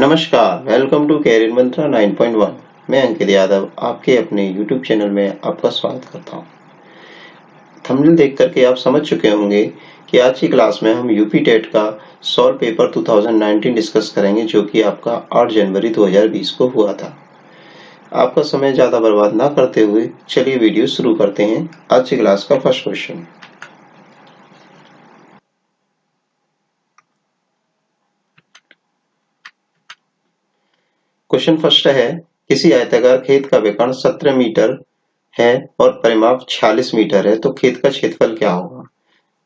नमस्कार, welcome to career मंत्रा 9.1। मैं अंकित यादव आपके अपने यूट्यूब चैनल में आपका स्वागत करता हूं। थंबनेल देख करके आप समझ चुके होंगे कि आज की क्लास में हम यूपी टेट का सॉल्व पेपर 2019 डिस्कस करेंगे, जो कि आपका 8 जनवरी 2020 को हुआ था। आपका समय ज़्यादा बर्बाद ना करते हुए चलिए वीडियो शुरू करते हैं। आज की क्लास का फर्स्ट क्वेश्चन। क्वेश्चन फर्स्ट है, किसी आयताकार खेत का विकर्ण 17 मीटर है और परिमाप 46 मीटर है, तो खेत का क्षेत्रफल क्या होगा।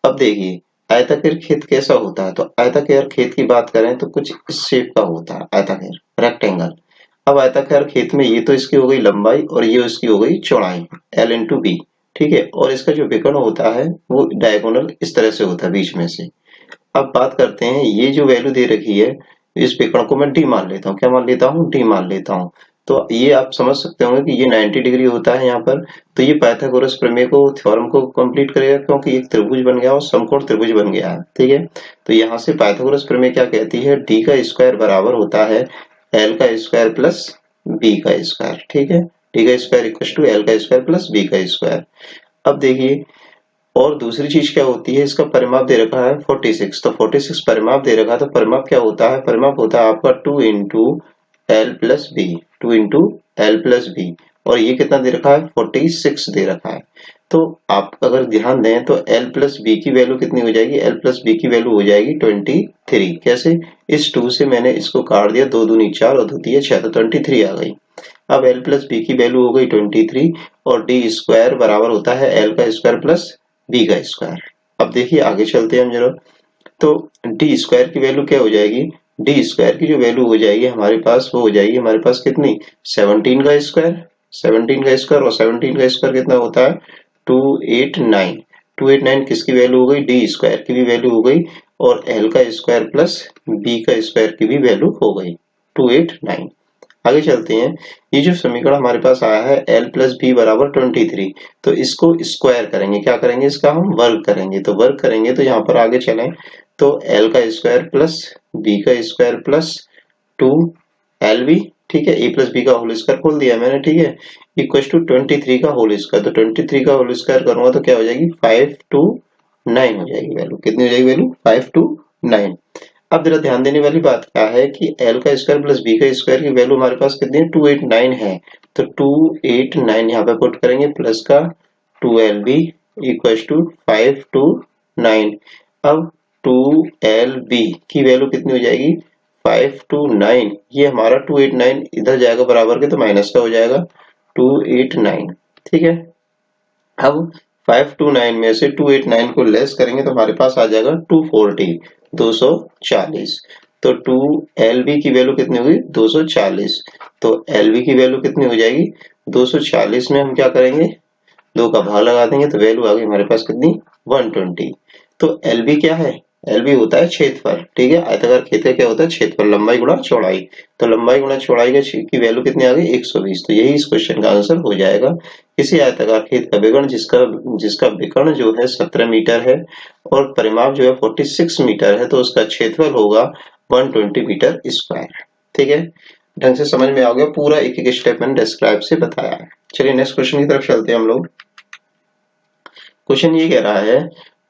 अब देखिए, आयताकार खेत कैसा होता है। तो आयताकार खेत की बात करें तो कुछ इस शेप का होता है, आयताकार रेक्टेंगल। अब आयताकार खेत में ये तो इसकी हो गई लंबाई और ये इसकी हो गई चौड़ाई, L इंटू बी। ठीक है, और इसका जो विकर्ण होता है वो डायगोनल इस तरह से होता है बीच में से। अब बात करते हैं, ये जो वैल्यू दे रखी है इस विकर्ण को मैं डी मान लेता हूँ। क्या मान लेता हूँ? डी मान लेता हूँ। तो ये आप समझ सकते होंगे कि ये 90 डिग्री होता है यहाँ पर। तो ये पाइथागोरस प्रमेय को, थ्योरम को कंप्लीट करेगा, क्योंकि एक त्रिभुज बन गया और समकोण त्रिभुज बन गया है। ठीक है, तो यहाँ से पाइथागोरस प्रमेय क्या कहती है, डी का स्क्वायर बराबर होता है एल का स्क्वायर प्लस बी का स्क्वायर। ठीक है, डी का स्क्वायर इक्वल टू एल का स्क्वायर प्लस बी का स्क्वायर। अब देखिए, और दूसरी चीज क्या होती है, इसका परिमाप दे रखा है 46। तो 46 परिमाप दे रखा है, तो परिमाप क्या होता है, परिमाप होता है आपका 2 into L plus B, 2 into L plus B. और ये कितना दे रखा है, 46 दे रखा है। तो आप अगर ध्यान दें तो एल प्लस बी की वैल्यू कितनी हो जाएगी, एल प्लस बी की वैल्यू हो जाएगी 23। कैसे, इस 2 से मैंने इसको काट दिया, 2 दूनी 4 और 2 तिया 6, तो 23 आ गई। अब एल प्लस बी की वैल्यू हो गई 23 और डी स्क्वायर बराबर होता है एल का स्क्वायर प्लस बी का स्क्वायर। अब देखिए आगे चलते हैं हम जरा। तो डी स्क्वायर की वैल्यू क्या हो जाएगी, डी स्क्वायर की जो वैल्यू हो जाएगी हमारे पास, वो हो जाएगी हमारे पास कितनी, 17 का स्क्वायर। 17 का स्क्वायर, और 17 का स्क्वायर कितना होता है, 289। 289 किसकी वैल्यू हो गई, डी स्क्वायर की भी वैल्यू हो गई और एल का स्क्वायर प्लस बी का स्क्वायर की भी वैल्यू हो गई 289। आगे चलते हैं, ये जो समीकरण हमारे पास आया है एल प्लस बी बराबर 23, तो इसको स्क्वायर करेंगे, क्या करेंगे, इसका हम वर्ग करेंगे। तो वर्ग करेंगे तो यहाँ पर आगे चलें तो एल का स्क्वायर प्लस बी का स्क्वायर प्लस 2LB, ठीक है, ए प्लस बी का होल स्क्वायर खोल दिया मैंने, ठीक है, इक्वल टू 23 का होल स्क्वायर। तो 23 का होल स्क्वायर करूंगा तो क्या हो जाएगी, 529 हो जाएगी वैल्यू। कितनी हो जाएगी वैल्यू, 529। अब जरा ध्यान देने वाली बात क्या है कि एल का स्क्वायर प्लस बी का स्क्वायर की वैल्यू हमारे पास कितनी है, 289 है। तो 289 यहाँ पे पुट करेंगे, प्लस का 2LB इक्वल टू 529। अब 2LB की वैल्यू कितनी हो जाएगी, 529। ये हमारा 289 इधर जाएगा बराबर के, तो माइनस का हो जाएगा 289। ठीक है, अब 529 में से 289 को लेस करेंगे तो हमारे पास आ जाएगा 240, 240। तो 2LB की वैल्यू कितनी होगी, 240। तो LB की वैल्यू कितनी हो जाएगी, 240 में हम क्या करेंगे, 2 का भाग लगा देंगे, तो वैल्यू आ गई हमारे पास कितनी, 120। तो LB क्या है, LB होता है क्षेत्रफल। ठीक है, आयताकार खेत का क्या होता है, क्षेत्रफल, लंबाई गुणा चौड़ाई। तो लंबाई गुणा चौड़ाई की वैल्यू कितनी आ गई, 120। तो यही इस क्वेश्चन का आंसर हो जाएगा। किसी आयताकार खेत का विकर्ण जिसका विकर्ण जो है 17 मीटर है और परिमाप जो है 46 मीटर है, तो उसका क्षेत्रफल होगा 120 मीटर स्क्वायर। ठीक है, ढंग से समझ में आ गया, पूरा एक एक स्टेप मैंने डिस्क्राइब से बताया है। चलिए नेक्स्ट क्वेश्चन की तरफ चलते हैं हम लोग। क्वेश्चन ये कह रहा है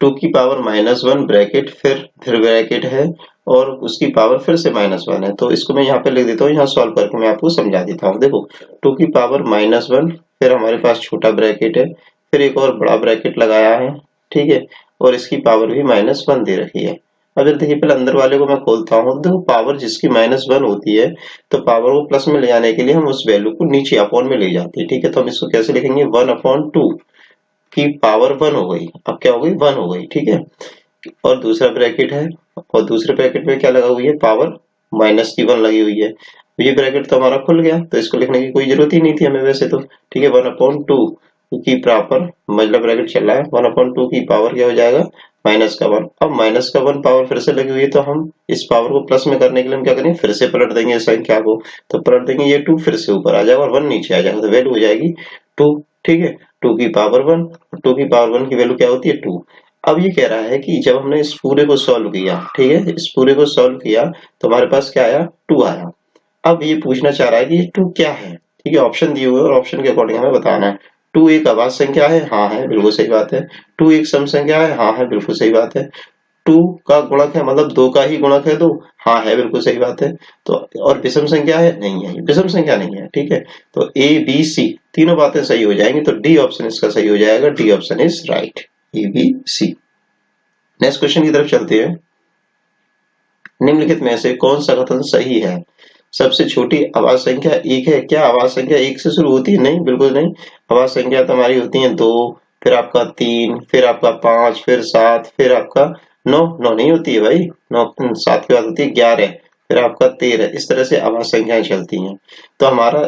2 की पावर -1 ब्रैकेट फिर ब्रैकेट है और उसकी पावर फिर से -1 है। तो इसको मैं यहाँ पे लिख देता हूँ, यहाँ सॉल्व करके मैं आपको समझा देता हूँ। देखो, 2 की पावर -1, फिर हमारे पास छोटा ब्रैकेट है, फिर एक और बड़ा ब्रैकेट लगाया है, ठीक है, और इसकी पावर भी -1 दे रखी है। अगर देखिए पहले अंदर वाले को मैं खोलता हूँ, देखो पावर जिसकी -1 होती है, तो पावर को प्लस में ले जाने के लिए हम उस वैल्यू को नीचे अपॉन में ले जाते हैं। ठीक है, तो हम इसको कैसे लिखेंगे, 1/2 की पावर 1 हो गई। अब क्या हो गई, 1 हो गई। ठीक है, और दूसरा ब्रैकेट है और दूसरे ब्रैकेट में क्या लगा हुई है, पावर -1 लगी हुई है। ये ब्रैकेट तो हमारा खुल गया, तो इसको लिखने की कोई जरूरत ही नहीं थी हमें वैसे तो। ठीक है, 1/2 की प्रॉपर मतलब ब्रैकेट चल रहा है, 1/2 की पावर क्या हो जाएगा, -1। अब -1 पावर फिर से लगी हुई है, तो हम इस पावर को प्लस में करने के लिए हम क्या करेंगे, फिर से पलट देंगे इस संख्या को। तो पलट देंगे, ये 2 फिर से ऊपर आ जाएगा और 1 नीचे आ जाएगा, तो वैल्यू हो जाएगी 2। ठीक है, 2 की पावर 1, 2 की पावर 1 की वैल्यू क्या होती है, 2। अब ये कह रहा है कि जब हमने इस पूरे को सॉल्व किया, ठीक है, इस पूरे को सॉल्व किया तो हमारे पास क्या आया, 2 आया। अब ये पूछना चाह रहा है कि ये 2 क्या है, ठीक है। ऑप्शन दिए हुए और ऑप्शन के अकॉर्डिंग हमें बताना है। 2 एक अभाज्य संख्या है, हाँ है, बिल्कुल सही बात है। 2 एक सम संख्या है, हाँ है, बिल्कुल सही बात है। 2 का गुणक है, मतलब 2 का ही गुणक है 2, हाँ है, बिल्कुल सही बात है। तो और विषम संख्या है, नहीं है, विषम संख्या नहीं है, ठीक है। तो ए बी सी तीनों बातें सही हो जाएंगी, तो डी ऑप्शन इसका सही हो जाएगा। D option is right, A B C. Next question की तरफ चलते हैं। निम्नलिखित में से कौन सा कथन सही है? सबसे छोटी अभाज्य संख्या 1 है। क्या अभाज्य संख्या 1 से शुरू होती है? नहीं, बिल्कुल नहीं। अभाज्य संख्या तो हमारी होती है 2, फिर आपका 3, फिर आपका 5, फिर 7, फिर आपका 9। 9 नहीं होती है भाई, 9 7 के बाद होती है 11, फिर आपका 13। इस तरह से अभाज्य संख्याएं चलती हैं। तो हमारा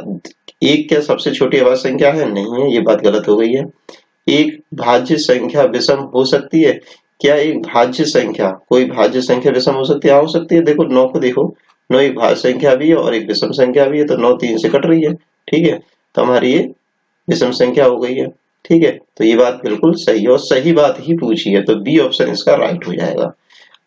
1 क्या सबसे छोटी अभाज्य संख्या है? नहीं है, ये बात गलत हो गई है। एक भाज्य संख्या विषम हो सकती है? क्या एक भाज्य संख्या, कोई भाज्य संख्या विषम हो सकती है? हाँ, हो सकती है। देखो 9 को देखो, 9 एक भाज्य संख्या भी है और एक विषम संख्या भी है, तो 9 3 से कट रही है, ठीक है। तो हमारी ये विषम संख्या हो गई है, ठीक है। तो ये बात बिल्कुल सही है और सही बात ही पूछी है, तो बी ऑप्शन इसका राइट हो जाएगा।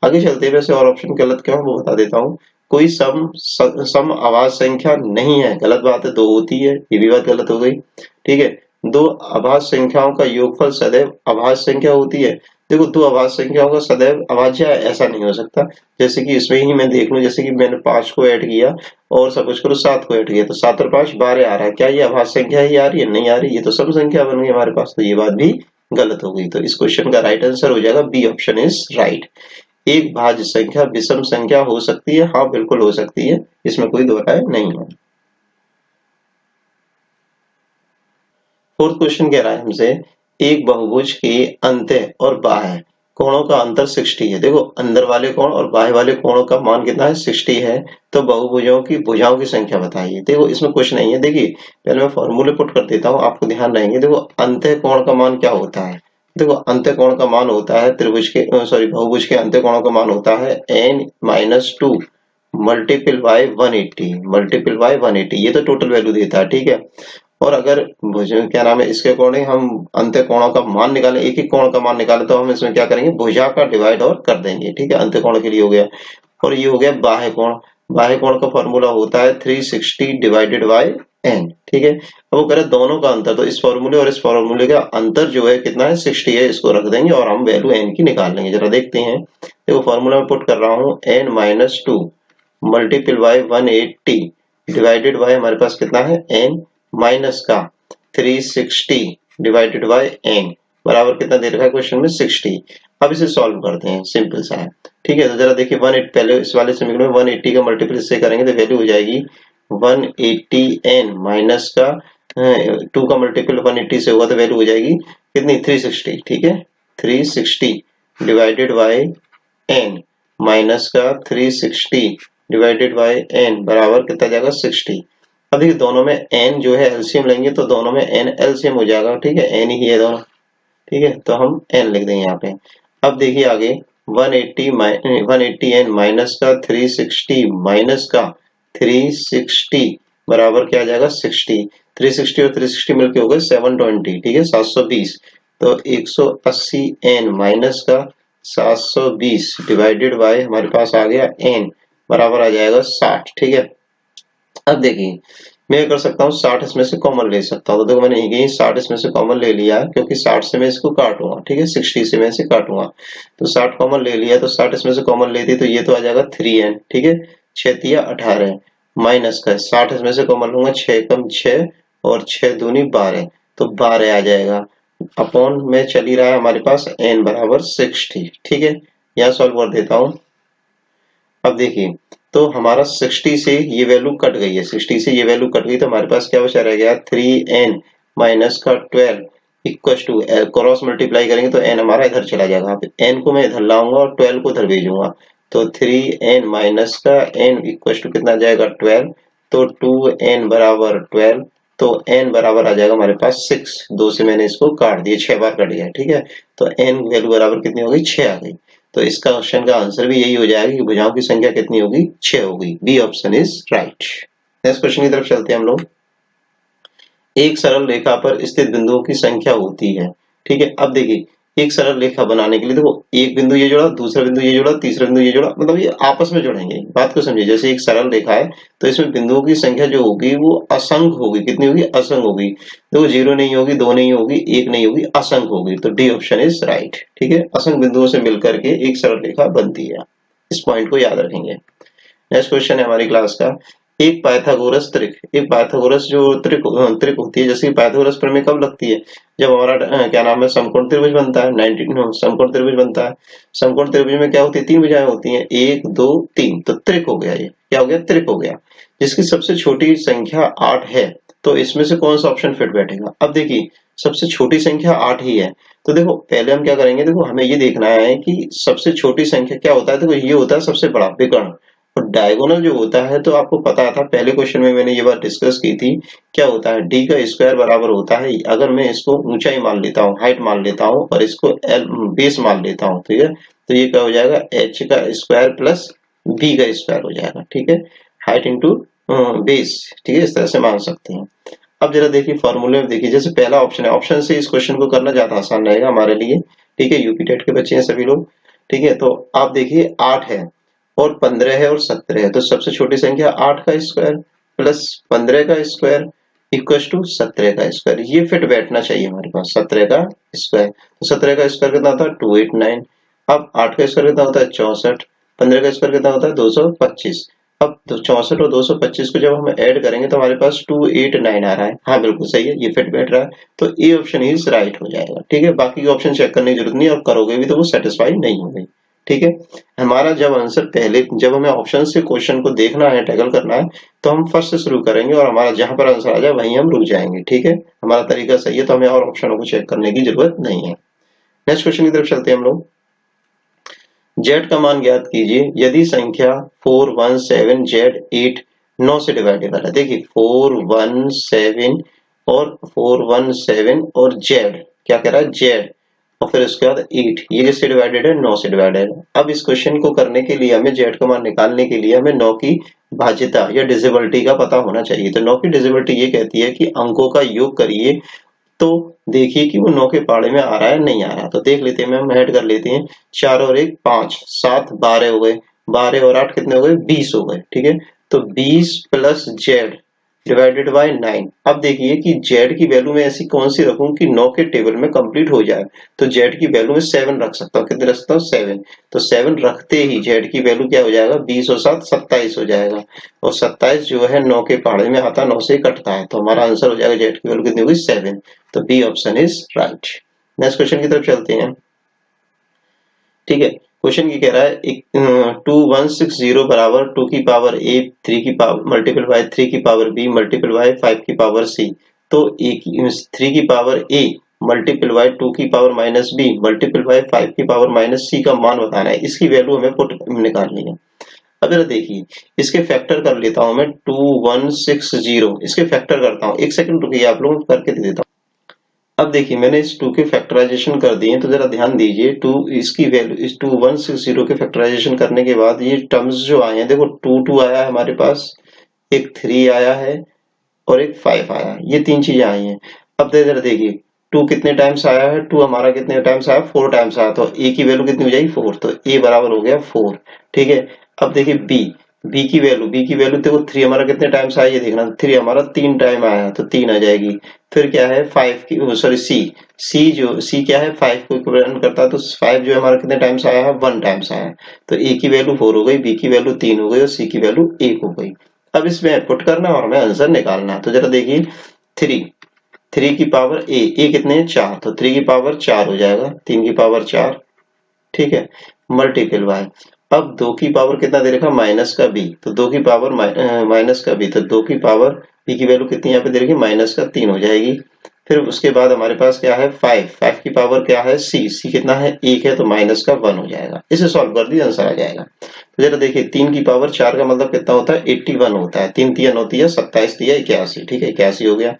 आगे चलते हैं, वैसे और ऑप्शन गलत क्यों है वो बता देता हूँ। कोई सम अभाज्य संख्या नहीं है, गलत बात है, 2 होती है, ये भी बात गलत हो गई, ठीक है। दो अभाज्य संख्याओं का योगफल सदैव अभाज्य संख्या होती है। देखो 2 अभाज्य संख्याओं का सदैव अभाज्य है, ऐसा नहीं हो सकता। जैसे कि इसमें ही मैं देख लूं, जैसे कि मैंने 5 को ऐड किया और सपोज करो 7 को ऐड किया, तो 7 और 5 12 आ रहा है। क्या ये अभाज्य संख्या ही आ रही है? नहीं आ रही, ये तो सम संख्या बन गई हमारे पास, तो ये बात भी गलत हो गई। तो इस क्वेश्चन का राइट आंसर हो जाएगा बी ऑप्शन इज राइट। एक भाज्य संख्या विषम संख्या हो सकती है? हाँ, बिल्कुल हो सकती है, इसमें कोई दो राय नहीं है। फोर्थ क्वेश्चन कह रहा है हमसे, एक बहुभुज के अंत्य और बाह्य कोणों का अंतर 60 है। देखो अंदर वाले कोण और बाह्य वाले कोणों का मान कितना है? 60 है। तो बहुभुजों की भुजाओं की संख्या बताइए। देखो इसमें कुछ नहीं है, देखिए पहले मैं फॉर्मूले पुट कर देता हूँ, आपको ध्यान रहेंगे। देखो अंत्य कोण का मान क्या होता है? देखो अंत्य कोण का मान होता है त्रिभुज के सॉरी बहुभुज के अंत्य कोणों का मान होता है n-2 multiple bye 180 multiple bye 180, ये तो टोटल वैल्यू देता है, ठीक है। और अगर भुजा क्या नाम है इसके अकॉर्डिंग हम अंत्य कोणों का मान निकालें, एक एक कोण का मान निकालें, तो हम इसमें क्या करेंगे? भुजा का डिवाइड और कर देंगे, ठीक है। अंत्य कोण के लिए हो गया। और ये हो गया बाह्य कोण। बाह्य कोण का फॉर्मूला होता है 360 डिवाइडेड बाय n, ठीक है। अब वो कह रहे हैं दोनों का अंतर, तो इस फॉर्मूले और इस फॉर्मूले का अंतर जो है कितना है? 60 है। इसको रख देंगे और हम वैल्यू n की निकाल लेंगे। जरा देखते हैं, देखो फॉर्मूला में पुट कर रहा हूँ n-2 multiple bye 180 divided by हमारे पास कितना है? n माइनस का 360 डिवाइडेड बाय n बराबर कितना दे रखा है क्वेश्चन में? 60। अब इसे सॉल्व करते हैं, सिंपल सा है, ठीक है। तो जरा देखिए 180, पहले इस वाले समीकरण में 180 का मल्टीपल इससे करेंगे तो वैल्यू हो जाएगी 180n माइनस का 2 का मल्टीपल 180 से होगा तो वैल्यू हो जाएगी कितनी? 360, ठीक है। 360 डिवाइडेड बाय n माइनस का 360 डिवाइडेड बाय n बराबर कितना जाएगा? 60। अब देखिए दोनों में n जो है एलसीएम लेंगे तो दोनों में n एलसीएम हो जाएगा, ठीक है। n ही है दोनों, ठीक है, तो हम n लिख देंगे यहाँ पे। अब देखिए आगे 180 n माइनस का 360 माइनस का 360 बराबर क्या आ जाएगा? 60। 360 और 360 मिलके हो गए 720, ठीक है, 720। तो 180 n माइनस का 720 डिवाइडेड बाय हमारे पास आ गया n बराबर आ जाएगा 60, ठीक है। अब देखिए मैं कर सकता हूँ 60 इसमें से कॉमन ले सकता हूँ, तो देखो मैंने यही 60 इसमें से कॉमन ले लिया क्योंकि 60 से मैं इसको काटूंगा, ठीक है, 60 से मैं इसे काटूंगा, तो 60 कॉमन ले लिया, तो 60 इसमें से कॉमन ले दी तो ये तो आ जाएगा 3n, ठीक है। 6 तिया 18 माइनस का 60 इसमें से कॉमन लूंगा, 6 कम 6 और 6 दूनी 12, तो 12 आ जाएगा। अपॉन में चल ही रहा है हमारे पास n बराबर 60, ठीक है। यहाँ सॉल्व कर देता हूँ। अब देखिए तो हमारा 60 से ये वैल्यू कट गई है, 60 से ये वैल्यू कट गई, तो हमारे पास क्या बचा रह गया? 3n माइनस का 12 इक्वल टू क्रॉस मल्टीप्लाई करेंगे तो n हमारा इधर चला जाएगा, यहाँ पे n को मैं इधर लाऊंगा और 12 को इधर भेजूंगा, तो 3n माइनस का n इक्वल टू कितना जाएगा? 12, तो 2n बराबर 12, तो n बराबर आ जाएगा हमारे पास 6। 2 से मैंने इसको काट दिया, 6 बार कट गया, ठीक है। तो n वैल्यू बराबर कितनी हो गई? 6 आ गई। तो इसका क्वेश्चन का आंसर भी यही हो जाएगा कि भुजाओं की संख्या कितनी होगी? 6 होगी। B option is right. Next question की तरफ चलते हैं हम लोग। एक सरल रेखा पर स्थित बिंदुओं की संख्या होती है, ठीक है। अब देखिए एक सरल रेखा बनाने के लिए देखो एक बिंदु ये जोड़ा, दूसरा बिंदु ये जोड़ा, तीसरा बिंदु ये जोड़ा, मतलब ये आपस में जुड़ेंगे। बात को समझिए, जैसे एक सरल रेखा है तो इसमें बिंदुओं की संख्या जो होगी वो असंख्य होगी। कितनी होगी? असंख्य होगी। देखो 0 नहीं होगी, 2 नहीं होगी, 1 नहीं होगी, असंख्य होगी। तो डी ऑप्शन इज राइट। ठीक है, असंख्य बिंदुओं से मिलकर के एक सरल रेखा बनती है। इस पॉइंट को याद रखेंगे। नेक्स्ट क्वेश्चन है हमारी क्लास का, एक पाइथागोरस त्रिक। एक पाइथागोरस जो त्रिक होती है, जैसे पाइथागोरस प्रमेय कब लगती है? जब हमारा क्या नाम है, समकोण त्रिभुज बनता है। 19 समकोण त्रिभुज बनता है। समकोण त्रिभुज में क्या होती है? 3 भुजाएं होती हैं, 1 2 3। तो त्रिक हो गया, ये क्या हो गया? त्रिक हो गया। जिसकी सबसे छोटी संख्या 8 है, तो इसमें से कौन सा ऑप्शन फिट बैठेगा? अब देखिए, सबसे छोटी संख्या 8 ही है। तो देखो पहले हम क्या करेंगे, देखो हमें ये देखना है कि सबसे छोटी संख्या क्या होता है। देखो ये होता है सबसे बड़ा विकर्ण, और डायगोनल जो होता है, तो आपको पता था पहले क्वेश्चन में मैंने ये बात डिस्कस की थी, क्या होता है? डी का स्क्वायर बराबर होता है, अगर मैं इसको ऊंचाई मान लेता हूँ, हाइट मान लेता हूँ, और इसको एल बेस मान लेता हूँ, ठीक है, तो ये क्या हो जाएगा? एच का स्क्वायर प्लस बी का स्क्वायर हो जाएगा। ठीक है, हाइट इंटू बेस। ठीक है, इस तरह से मान सकते हैं। अब जरा देखिए फॉर्मूले में, देखिए जैसे पहला ऑप्शन है, ऑप्शन से इस क्वेश्चन को करना ज्यादा आसान रहेगा हमारे लिए। ठीक है, यूपी टेट के बच्चे हैं सभी लोग। ठीक है, तो आप देखिए 8 है और 15 है और 17 है, तो सबसे छोटी संख्या 8 का स्क्वायर प्लस 15 का स्क्वायर इक्वल टू 17 का स्क्वायर। ये फिट बैठना चाहिए हमारे पास, 17 का स्क्वायर। तो 17 का स्क्वायर कितना होता है? 289। अब 8 का स्क्वायर कितना होता है? 64। 15 का स्क्वायर कितना होता है? 225। अब तो 64 और 225 को जब हम ऐड करेंगे तो हमारे पास 289 आ रहा है। हाँ बिल्कुल सही है, ये फिट बैठ रहा है। तो ए ऑप्शन इज राइट हो जाएगा। ठीक है, बाकी के ऑप्शन चेक करने की जरूरत नहीं, और करोगे भी तो वो सेटिस्फाई नहीं होंगे। ठीक है, हमारा जब आंसर पहले, जब हमें ऑप्शन से क्वेश्चन को देखना है, टैकल करना है, तो हम फर्स्ट से शुरू करेंगे और हमारा जहां पर आंसर आ जाए वहीं हम रुक जाएंगे। ठीक है, हमारा तरीका सही है, तो हमें और ऑप्शनों को चेक करने की जरूरत नहीं है। नेक्स्ट क्वेश्चन की तरफ चलते हैं हम लोग। जेड का मान ज्ञात कीजिए यदि संख्या 417 जेड 8 9 से डिवाइडेबल है। देखिए 417 और 417 और जेड क्या कह रहा है? जेड, और फिर उसके बाद 8, ये किससे डिवाइडेड है? 9 से डिवाइडेड है। अब इस क्वेश्चन को करने के लिए हमें जेड का मान निकालने के लिए हमें 9 की भाज्यता या डिजिबिलिटी का पता होना चाहिए। तो 9 की डिजिबिलिटी ये कहती है कि अंकों का योग करिए, तो देखिए कि वो 9 के पाड़े में आ रहा है नहीं आ रहा। तो देख लेते हैं, हम ऐड कर लेते हैं। 4 और 1 5, 7 12 हो गए, 12 और 8 कितने हो गए? 20 हो गए। ठीक है, तो 20 प्लस जेड डिवाइडेड बाय 9। अब देखिए कि जेड की वैल्यू में ऐसी कौन सी रखूं कि 9 के टेबल में कंप्लीट हो जाए। तो जेड की वैल्यू में 7 रख सकता हूँ। कितने रख सकता हूँ? 7। तो 7 रखते ही जेड की वैल्यू क्या हो जाएगा? 20 और 7 27 हो जाएगा, और 27 जो है 9 के पहाड़े में आता है, 9 से कटता है, तो हमारा आंसर हो जाएगा जेड की वैल्यू कितनी होगी? 7। तो B option is right. Next question की तरफ चलते हैं। ठीक है, क्वेश्चन की कह रहा है 2160 बराबर 2 की पावर a 3 की पावर मल्टीपल बाय 3 की पावर b मल्टीपल बाय 5 की पावर c। तो 3 की पावर a मल्टीपल बाय 2 की power minus b multiple bye 5 की पावर माइनस c का मान बताना है। इसकी वैल्यू हमें पुट निकालनी है। अब जरा देखिए, इसके फैक्टर कर लेता हूं मैं। 2160 इसके फैक्टर करता हूं। एक सेकंड रुकिए, आप लोगों को करके दे देता हूं। अब देखिए मैंने इस 2 के फैक्टराइजेशन कर दिए, तो जरा ध्यान दीजिए। 2 इसकी वैल्यू, इस 2160 के फैक्टराइजेशन करने के बाद ये टर्म्स जो आए हैं, देखो 2 आया है हमारे पास, एक 3 आया है और एक 5 आया है। ये 3 चीजें आई हैं। अब जरा देखिए 2 कितने टाइम्स आया है? 2 हमारा कितने टाइम्स आया? 4 टाइम्स आया। तो ए की वैल्यू कितनी हो जाएगी? 4। तो ए बराबर हो गया 4। ठीक है, अब देखिए बी की वैल्यू देखो 3 हमारा कितने टाइम्स आया ये देखना। 3 हमारा 3 टाइम आया, तो 3 आ जाएगी। फिर क्या है? 5 की सॉरी सी क्या है? 5 को इक्विवेलेंट करता है, तो 5 जो है हमारा कितने टाइम्स आया है? 1 टाइम्स आया है। तो ए की वैल्यू 4 हो गई, बी की वैल्यू 3 हो गई और सी की वैल्यू 1 हो गई। अब इसमें पुट करना और हमें आंसर निकालना है। तो जरा देखिए 3 की पावर ए कितने? 4, तो 3 की पावर 4 हो जाएगा, 3 की पावर 4। ठीक है, मल्टीपल बाय, अब 2 की पावर कितना दे रखा? माइनस का बी, तो 2 की पावर माइनस का बी, तो 2 की पावर बी की वैल्यू कितनी यहाँ पे दे रखी? माइनस का 3 हो जाएगी। फिर उसके बाद हमारे पास क्या है? 5 की पावर क्या है? सी कितना है? 1 है, तो माइनस का 1 हो जाएगा। इसे सॉल्व कर दिया, आंसर आ जाएगा। तो जरा देखिए 3 की पावर 4 का मतलब कितना होता है? 81 होता है। 3 तिया 9 तिया 27 तिया 81। ठीक है, 81 हो गया।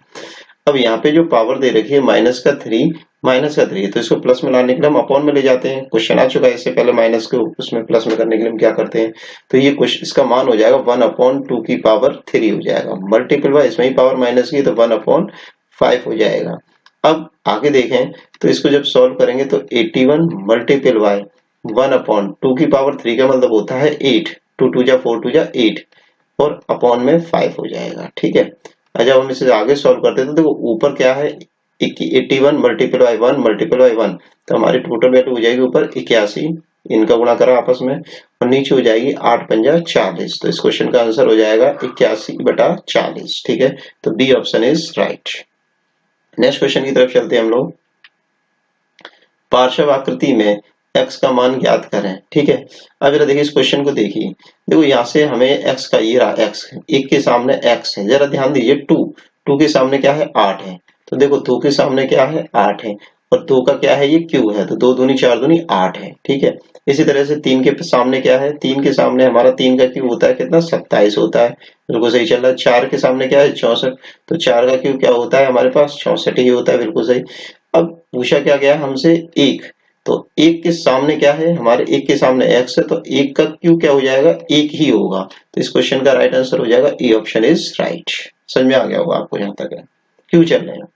अब यहाँ पे जो पावर दे रखी है माइनस का 3, तो इसको प्लस में लाने के लिए हम अपॉन में ले जाते हैं। क्वेश्चन आ चुका है इससे पहले, माइनस को उसमें प्लस में करने के लिए हम क्या करते हैं? तो ये क्वेश्चन, इसका मान हो जाएगा 1/2 की पावर 3 हो जाएगा। मल्टीपल बाय इसमें ही पावर माइनस की, तो 1/5 हो जाएगा। अब आगे देखें तो इसको जब सॉल्व करेंगे तो 81 मल्टीपल बाय 1/2 की पावर 3 का मतलब होता है 8, 2 2 जा 4 2 जा 8 और अपॉन में 5 हो जाएगा। ठीक है, जब हम इसे आगे सॉल्व करते हैं तो देखो ऊपर क्या है 81 मल्टीपल बाय 1 मल्टीपल बाय 1, तो हमारी टोटल वैल्यू हो जाएगी ऊपर 81, इनका गुणा करा आपस में, और नीचे हो जाएगी 8 पंजा 40। तो इस क्वेश्चन का आंसर हो जाएगा 81/40। ठीक है, तो B option is right. Next question की तरफ चलते हैं हम लोग। पार्श्व आकृति में x का मान ज्ञात करें। ठीक है, अब जरा देखिए इस क्वेश्चन को देखिए, देखो यहाँ से हमें x का ये रहा x, एक के सामने x है, जरा ध्यान दीजिए 2 के सामने क्या है 8 है, तो देखो 2 के सामने क्या है 8 है, और 2 का क्या है ये q है, तो 2 दूनी 4 दूनी 8 है। ठीक है, इसी तरह से 3 के सामने क्या है, 3 के सामने हमारा 3 का q होता है कितना 27 होता है, बिल्कुल सही चल रहा है। 4 के सामने क्या है 64, तो 4 का q क्या होता है हमारे पास 64 ही होता है, बिल्कुल सही। अब पूछा क्या गया हमसे 1, तो 1 के सामने क्या है हमारे, 1 के सामने x है, तो 1 का q क्या हो जाएगा 1 ही होगा, तो इस क्वेश्चन का राइट आंसर हो जाएगा ए ऑप्शन इज राइट। समझ में आ गया होगा आपको यहाँ तक है, क्यों चल रहे हैं।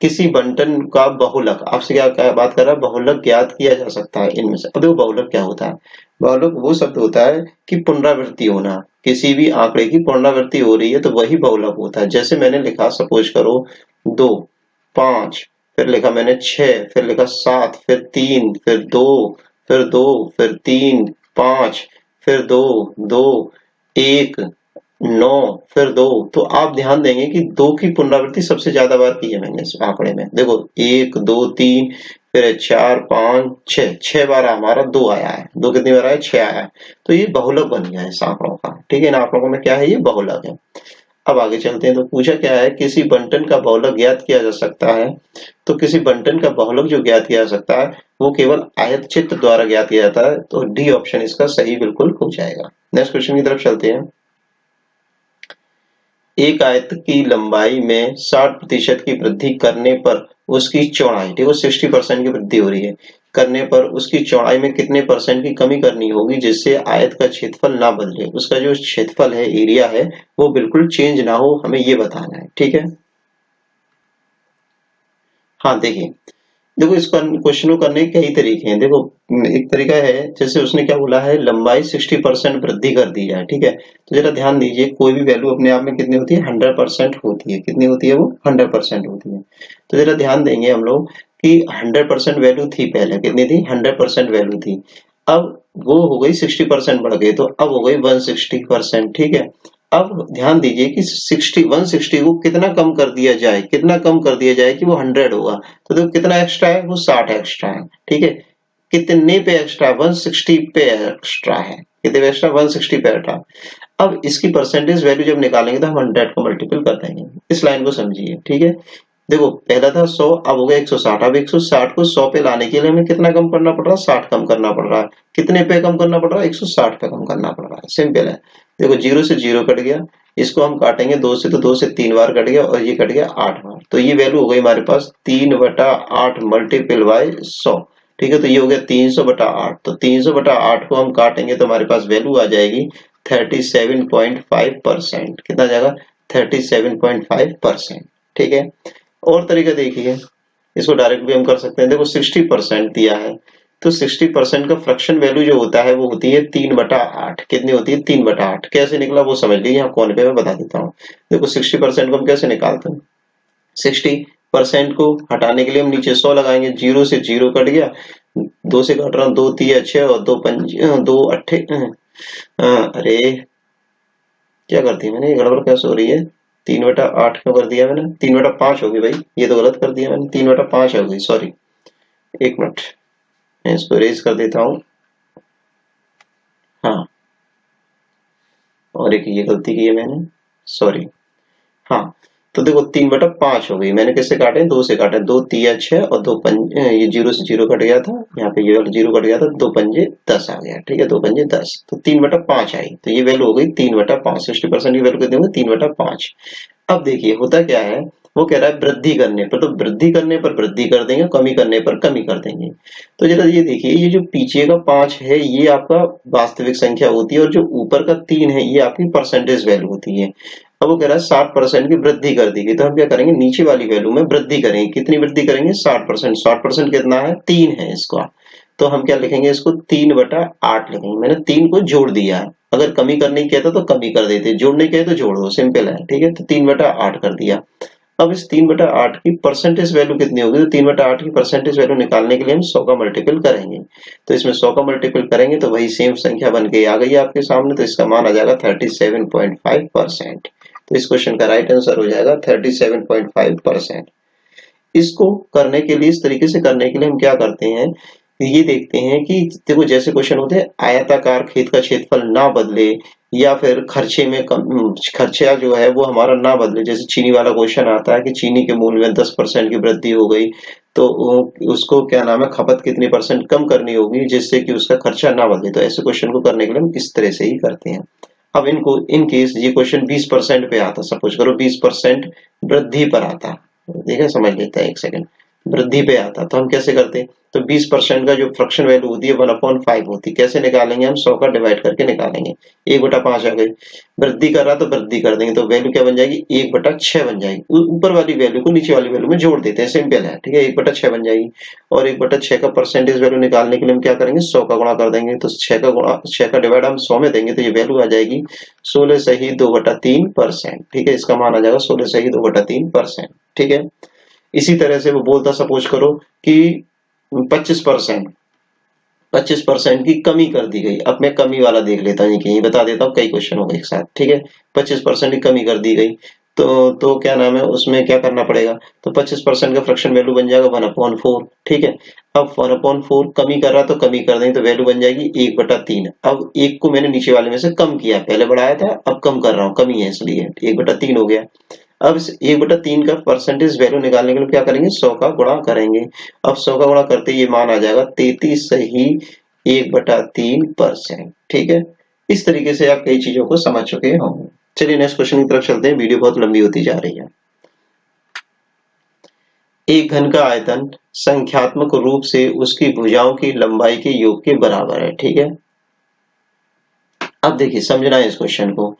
किसी बंटन का बहुलक, आपसे क्या बात कर रहा है, बहुलक ज्ञात किया जा सकता है इनमें से। अब देखो बहुलक क्या होता है, बहुलक वो शब्द होता है कि पुनरावृत्ति होना, किसी भी आंकड़े की पुनरावृत्ति हो रही है तो वही बहुलक होता है। जैसे मैंने लिखा सपोज करो 2 5, फिर लिखा मैंने 6, फिर लिखा 7, फिर 3, फिर 2, फिर 2, फिर 3, 5, फिर 2 2 1 9, फिर 2, तो आप ध्यान देंगे कि 2 की पुनरावृत्ति सबसे ज्यादा बार की है मैंने इस आंकड़े में। देखो 1 2 3, फिर 4 5 6, 6 बार हमारा 2 आया है, 2 कितनी बार आया 6 आया है, तो ये बहुलक बन गया है इस आंकड़ों का। ठीक है, इन आंकड़ों में क्या है ये बहुलक है। अब आगे चलते हैं, तो पूछा क्या है, किसी बंटन का बहुलक ज्ञात किया जा सकता है। तो किसी बंटन का बहुलक जो ज्ञात किया जा सकता है वो केवल आयत चित्र द्वारा ज्ञात किया जाता है, तो डी ऑप्शन इसका सही बिल्कुल हो जाएगा। नेक्स्ट क्वेश्चन की तरफ चलते हैं। एक आयत की लंबाई में 60% की वृद्धि करने पर उसकी चौड़ाई, देखो 60% की वृद्धि हो रही है, करने पर उसकी चौड़ाई में कितने परसेंट की कमी करनी होगी जिससे आयत का क्षेत्रफल ना बदले, उसका जो क्षेत्रफल है एरिया है वो बिल्कुल चेंज ना हो, हमें ये बताना है। ठीक है, हाँ देखिए, देखो इस क्वेश्चन को करने के कई तरीके हैं। देखो एक तरीका है, जैसे उसने क्या बोला है लंबाई 60% वृद्धि कर दी जाए। ठीक है, तो जरा ध्यान दीजिए कोई भी वैल्यू अपने आप में कितनी होती है 100% होती है, कितनी होती है वो 100% होती है। तो जरा ध्यान देंगे हम लोग कि 100% वैल्यू थी, पहले कितनी थी 100% वैल्यू थी, अब वो हो गई 60% बढ़ गई, तो अब हो गई 160%। ठीक है, अब ध्यान दीजिए कि 160 को कितना कम कर दिया जाए, कितना कम कर दिया जाए कि वो 100 होगा, तो देखो कितना एक्स्ट्रा है वो 60 एक्स्ट्रा है। ठीक है, कितने पे एक्स्ट्रा, 160 पे एक्स्ट्रा है, कितने पे एक्स्ट्रा 160 पे एक्स्ट्रा। अब इसकी परसेंटेज वैल्यू जब निकालेंगे तो हम 100 को मल्टीपल कर देंगे, इस लाइन को समझिए। ठीक है, देखो पहला था 100, अब हो गया 160, अब 160 को 100 पे लाने के लिए हमें कितना कम करना पड़ रहा है 60 कम करना पड़ रहा है, कितने पे कम करना पड़ रहा है 160 पे कम करना पड़ रहा है, सिंपल है। देखो 0 से 0 कट गया, इसको हम काटेंगे 2 से, तो 2 से 3 बार कट गया और ये कट गया 8 बार, तो ये वैल्यू हो गई हमारे पास 3/8 मल्टीपल बाय 100। ठीक है, तो ये हो गया 300/8, तो 300/8 को हम काटेंगे तो हमारे पास वैल्यू आ जाएगी 37.5%। कितना आ जाएगा 37.5%। ठीक है, और तरीका देखिए, इसको डायरेक्ट भी हम कर सकते हैं। देखो 60% दिया है, तो 60% का फ्रैक्शन वैल्यू जो होता है वो होती है 3/8। कितनी होती है 3/8, कैसे निकला वो समझ लीजिए, यहाँ कोने पे मैं बता देता हूँ। देखो 60% को हम कैसे निकालते हैं, 60% को हटाने के लिए हम नीचे 100 लगाएंगे, 0 से 0 कट गया, 2 से काट रहा हूँ, 2 3 6 और 2 5 2 8, अरे क्या करती है मैंने, गड़बड़ कैसे हो रही है, 3/8 क्यों कर दिया मैंने, 3/5 होगी भाई, ये तो गलत कर दिया मैंने, 3/5 हो गई, सॉरी, एक मिनट मैं इसको रेज कर देता हूँ। हाँ, और एक ये गलती की है मैंने, सॉरी। हाँ, तो देखो 3/5 हो गई, मैंने किससे काटे 2 से काटे, 2 3 6 और 2 5, ये 0 से 0 कट गया था, यहाँ पे ये वाला 0 कट गया था, 2 5 10 आ गया। ठीक है, 2 5 10, तो 3/5 आई, तो ये वैल्यू हो गई 3/5, 60% की वैल्यू कितनी होगी 3/5। अब देखिए होता क्या है, वो कह रहा है वृद्धि करने पर, तो वृद्धि करने पर वृद्धि कर देंगे, कमी करने पर कमी कर देंगे। तो जरा ये देखिए, ये जो पीछे का 5 है ये आपका वास्तविक संख्या होती है, और जो ऊपर का 3 है ये आपकी परसेंटेज वैल्यू होती है। अब वो कह रहा है 60% की वृद्धि कर दी गई, तो हम क्या करेंगे, नीचे वाली वैल्यू में वृद्धि करेंगे। कितनी वृद्धि करेंगे, 60%। 60% कितना है, 3 है इसका, तो हम क्या लिखेंगे, इसको 3/8 लिखेंगे। मैंने 3 को जोड़ दिया है, अगर कमी करने की कहता तो कमी कर देते, जोड़ने कहे तो जोड़ दो, सिंपल है, ठीक है। तो 3/8 कर दिया। अब इस 3/8 की परसेंटेज वैल्यू कितनी होगी, तो 3/8 की परसेंटेज वैल्यू निकालने के लिए हम 100 का मल्टीपल करेंगे। तो इसमें 100 का मल्टीपल करेंगे तो वही सेम संख्या बन के आ गई आपके सामने, तो इसका मान आ जाएगा 37.5%। तो इस क्वेश्चन का राइट आंसर हो जाएगा 37.5%। इसको करने के लिए, इस तरीके से करने के लिए हम क्या करते हैं, ये देखते हैं कि देखो जैसे क्वेश्चन होते हैं, आयताकार खेत का क्षेत्रफल ना बदले या फिर खर्चे में खर्चा जो है वो हमारा ना बदले। जैसे चीनी वाला क्वेश्चन आता है कि चीनी के मूल्य में 10% की वृद्धि हो गई, तो उसको क्या नाम है, खपत कितनी परसेंट कम करनी होगी जिससे कि उसका खर्चा ना बदले। तो ऐसे क्वेश्चन को करने के लिए हम इस तरह से ही करते हैं। अब इनको इन केस ये क्वेश्चन 20% पे आता, सपोज करो 20% वृद्धि पर आता, ठीक है, समझ लेते हैं एक सेकंड, वृद्धि पे आता, तो हम कैसे करते हैं, तो 20% का जो फ्रैक्शन वैल्यू होती है 1/5 होती है। कैसे निकालेंगे हम, 100 का डिवाइड करके निकालेंगे। 1/5 आ गई, वृद्धि कर रहा तो वृद्धि कर देंगे, तो वैल्यू क्या बन जाएगी, 1/6 बन जाएगी। ऊपर वाली वैल्यू को नीचे वाली वैल्यू में जोड़ देते हैं, सिंपल है, ठीक है, 1/6 बन जाएगी। और 1/6 का परसेंटेज वैल्यू निकालने के लिए हम क्या करेंगे, 100 का गुणा कर देंगे, तो 6 का डिवाइड हम 100 में देंगे, तो ये वैल्यू आ जाएगी 16 सही 2/3%। ठीक है, इसका मान आ जाएगा 16 सही 2/3%। ठीक है, इसी तरह से वो बोलता, सपोज करो कि 25% की कमी कर दी गई। अब मैं कमी वाला देख लेता हूँ, यही बता देता हूँ, कई क्वेश्चन हो गए एक साथ। ठीक है, 25% की कमी कर दी गई, तो क्या नाम है, उसमें क्या करना पड़ेगा, तो 25% का फ्रैक्शन वैल्यू बन जाएगा 1/4। ठीक है, अब 1/4 कमी कर रहा तो कमी कर देंगे, तो वैल्यू बन जाएगी 1/3। अब एक को मैंने नीचे वाले में से कम किया, पहले बढ़ाया था अब कम कर रहा हूँ, कमी है इसलिए 1/3 हो गया। अब इस 1/3 का परसेंटेज वैल्यू निकालने के लिए क्या करेंगे, 100 का गुणा करेंगे। अब 100 का गुणा करते ये मान आ जाएगा 33 सही 1/3%। ठीक है, इस तरीके से आप कई चीजों को समझ चुके होंगे। चलिए नेक्स्ट क्वेश्चन की तरफ चलते हैं, वीडियो बहुत लंबी होती जा रही है। एक घन का आयतन संख्यात्मक रूप से उसकी भुजाओं की लंबाई के योग के बराबर है। ठीक है, अब देखिए समझना है इस क्वेश्चन को।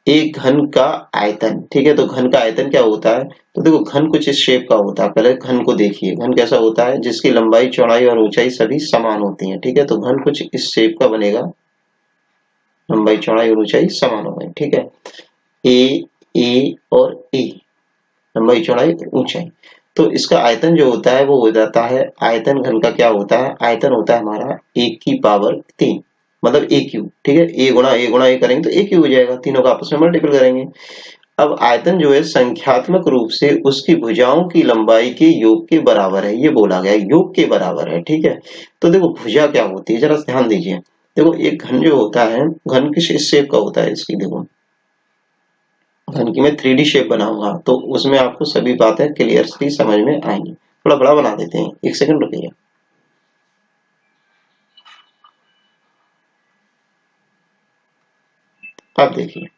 एक घन का आयतन, ठीक है, तो घन का आयतन क्या होता है, तो देखो घन कुछ इस शेप का होता है। पहले घन को देखिए, घन कैसा होता है, जिसकी लंबाई चौड़ाई और ऊंचाई सभी समान होती है। ठीक है, तो घन कुछ इस शेप का बनेगा, लंबाई चौड़ाई और ऊंचाई समान हो गई। ठीक है, ए और ए, लंबाई चौड़ाई ऊंचाई। तो इसका आयतन जो होता है वो हो जाता है, आयतन घन का क्या होता है, आयतन होता है हमारा 1/3, मतलब ए क्यूब। ठीक है, ए गुणा ए करेंगे तो ए क्यूब हो जाएगा, तीनों का आपस में मल्टीपल करेंगे। अब आयतन जो है संख्यात्मक रूप से उसकी भुजाओं की लंबाई के योग के बराबर है, ये बोला गया योग के बराबर है। ठीक है, तो देखो भुजा क्या होती है, जरा ध्यान दीजिए। देखो एक घन जो होता है, घन किस शेप का होता है, इसकी देखो घन की मैं 3D शेप बनाऊंगा तो उसमें आपको सभी बातें क्लियरली समझ में आएंगी। थोड़ा बड़ा बना देते हैं, एक सेकंड रुकिए। आप देखिए,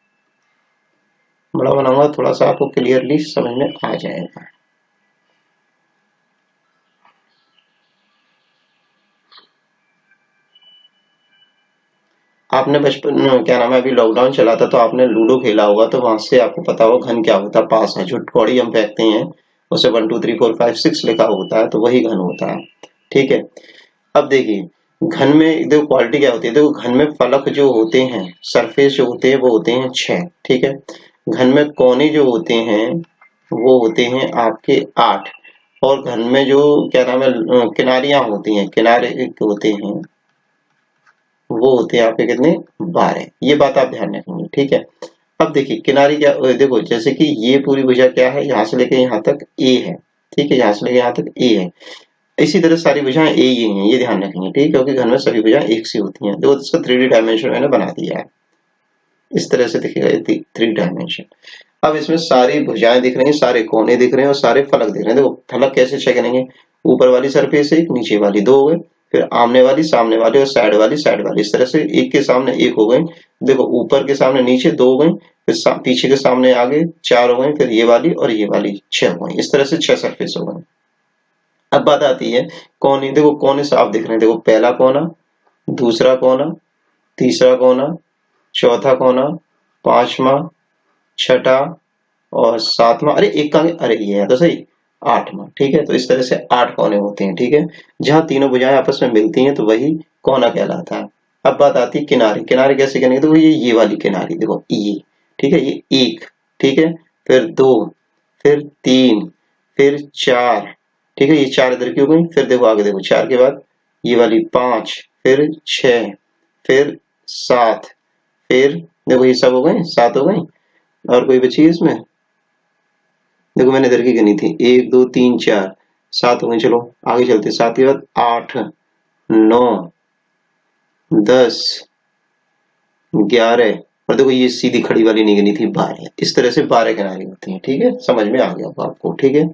बड़ा बनाऊंगा थोड़ा सा आपको क्लियरली समझ में आ जाएगा। आपने बचपन क्या नाम है, अभी लॉकडाउन चला था तो आपने लूडो खेला होगा, तो वहां से आपको पता होगा घन क्या होता है। पास है जो कौड़ी हम फेंकते हैं, उसे 1 2 3 4 5 6 लिखा होता है, तो वही घन होता है। ठीक है, अब देखिए घन में देखो क्वालिटी क्या होती है, देखो घन में फलक जो होते हैं, सरफेस जो होते हैं वो होते हैं 6। ठीक है, घन में कोने जो होते हैं वो होते हैं आपके 8, और घन में जो क्या नाम है किनारियां होती हैं, किनारे होते हैं वो होते हैं आपके कितने, 12। ये बात आप ध्यान रखेंगे। ठीक है, अब देखिए किनारी क्या, देखो जैसे कि ये पूरी भुजा क्या है, यहाँ से लेके यहाँ तक ए है। ठीक है, यहाँ से लेके यहाँ तक ए है, इसी तरह सारी भुजाएं ए ही हैं, ये ध्यान रखेंगे। ठीक है, क्योंकि घन में सभी भुजाएं एक सी होती हैं। देखो इसका 3D डायमेंशन मैंने बना दिया है, इस तरह से दिखेगा 3 डायमेंशन। अब इसमें सारी भुजाएं दिख रही हैं, सारे कोने दिख रहे हैं और सारे फलक दिख रहे हैं। देखो फलक कैसे चेक करेंगे, ऊपर वाली सरफेस एक, नीचे वाली दो हो गए, फिर आमने वाली, सामने वाली और साइड वाली, इस तरह से एक के सामने एक हो गए। देखो ऊपर के सामने नीचे दो हो गए, फिर पीछे के सामने आगे 4 हो गए, फिर ये वाली और ये वाली 6 हो गई। इस तरह से 6 सरफेस हो गए। अब बात आती है कोने, देखो कोने साफ दिख रहे हैं। देखो पहला कोना, दूसरा कोना, तीसरा कोना, चौथा कोना, पांचवा, छठा और सातवां, अरे एक का, अरे ये है तो सही, आठवां। ठीक है, तो इस तरह से 8 कोने होते हैं। ठीक है, जहां तीनों भुजाएं आपस में मिलती हैं तो वही कोना कहलाता है। अब बात आती है किनारे, किनारे कैसे करेंगे, तो ये वाली किनारी देखो, ये। ठीक है, ये एक। ठीक है, फिर दो, फिर तीन, फिर चार। ठीक है, ये चार इधर की हो गई। फिर देखो आगे, देखो चार के बाद ये वाली पांच, फिर छह, फिर सात, फिर देखो ये सब हो गए, सात हो गई। और कोई बची है इसमें, देखो मैंने इधर की गिनी थी, एक दो तीन चार, सात हो गई। चलो आगे चलते, सात के बाद आठ, नौ, 10, 11, और देखो ये सीधी खड़ी वाली नहीं गिनी थी, 12। इस तरह से 12 किनारी होती हैं। ठीक है, समझ में आ गया होगा आपको। ठीक है,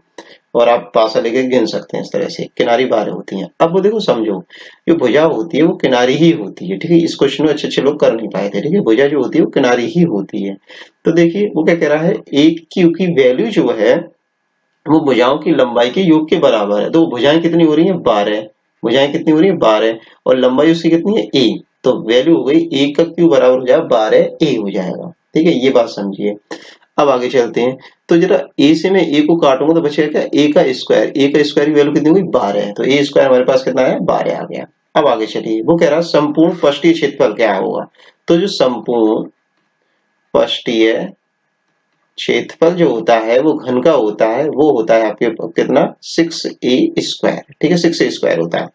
और आप पासा लेके गिन सकते हैं। इस तरह से किनारी 12 होती हैं। अब वो देखो समझो, जो भुजा होती है वो किनारी ही होती है। ठीक है, इस क्वेश्चन में अच्छे अच्छे लोग कर नहीं पाए थे। ठीक है, भुजा जो होती है वो किनारी ही होती है। तो देखिए वो क्या कह रहा है, एक क्यू की वैल्यू जो है वो भुजाओं की लंबाई के योग के बराबर है। तो भुजाएं कितनी हो रही हैं, 12। भुजाएं कितनी हो रही है, 12, और लंबाई उसकी कितनी है, ए। तो वैल्यू हो गई, ए का क्यू बराबर हो जाएगा 12 ए हो जाएगा। ठीक है, ये बात समझिए। अब आगे चलते हैं, तो जरा ए से मैं ए को काटूंगा तो बचेगा क्या, ए का स्क्वायर। ए का स्क्वायर की वैल्यू कितनी हुई, 12 है। तो ए स्क्वायर हमारे पास कितना है, 12 आ गया। अब आगे चलिए, वो कह रहा है संपूर्ण पृष्ठीय क्षेत्रफल क्या होगा। तो जो संपूर्ण पृष्ठीय क्षेत्रफल जो होता है वो घन का होता है, वो होता है आपके कितना, 6a²। ठीक है, 6a² होता है।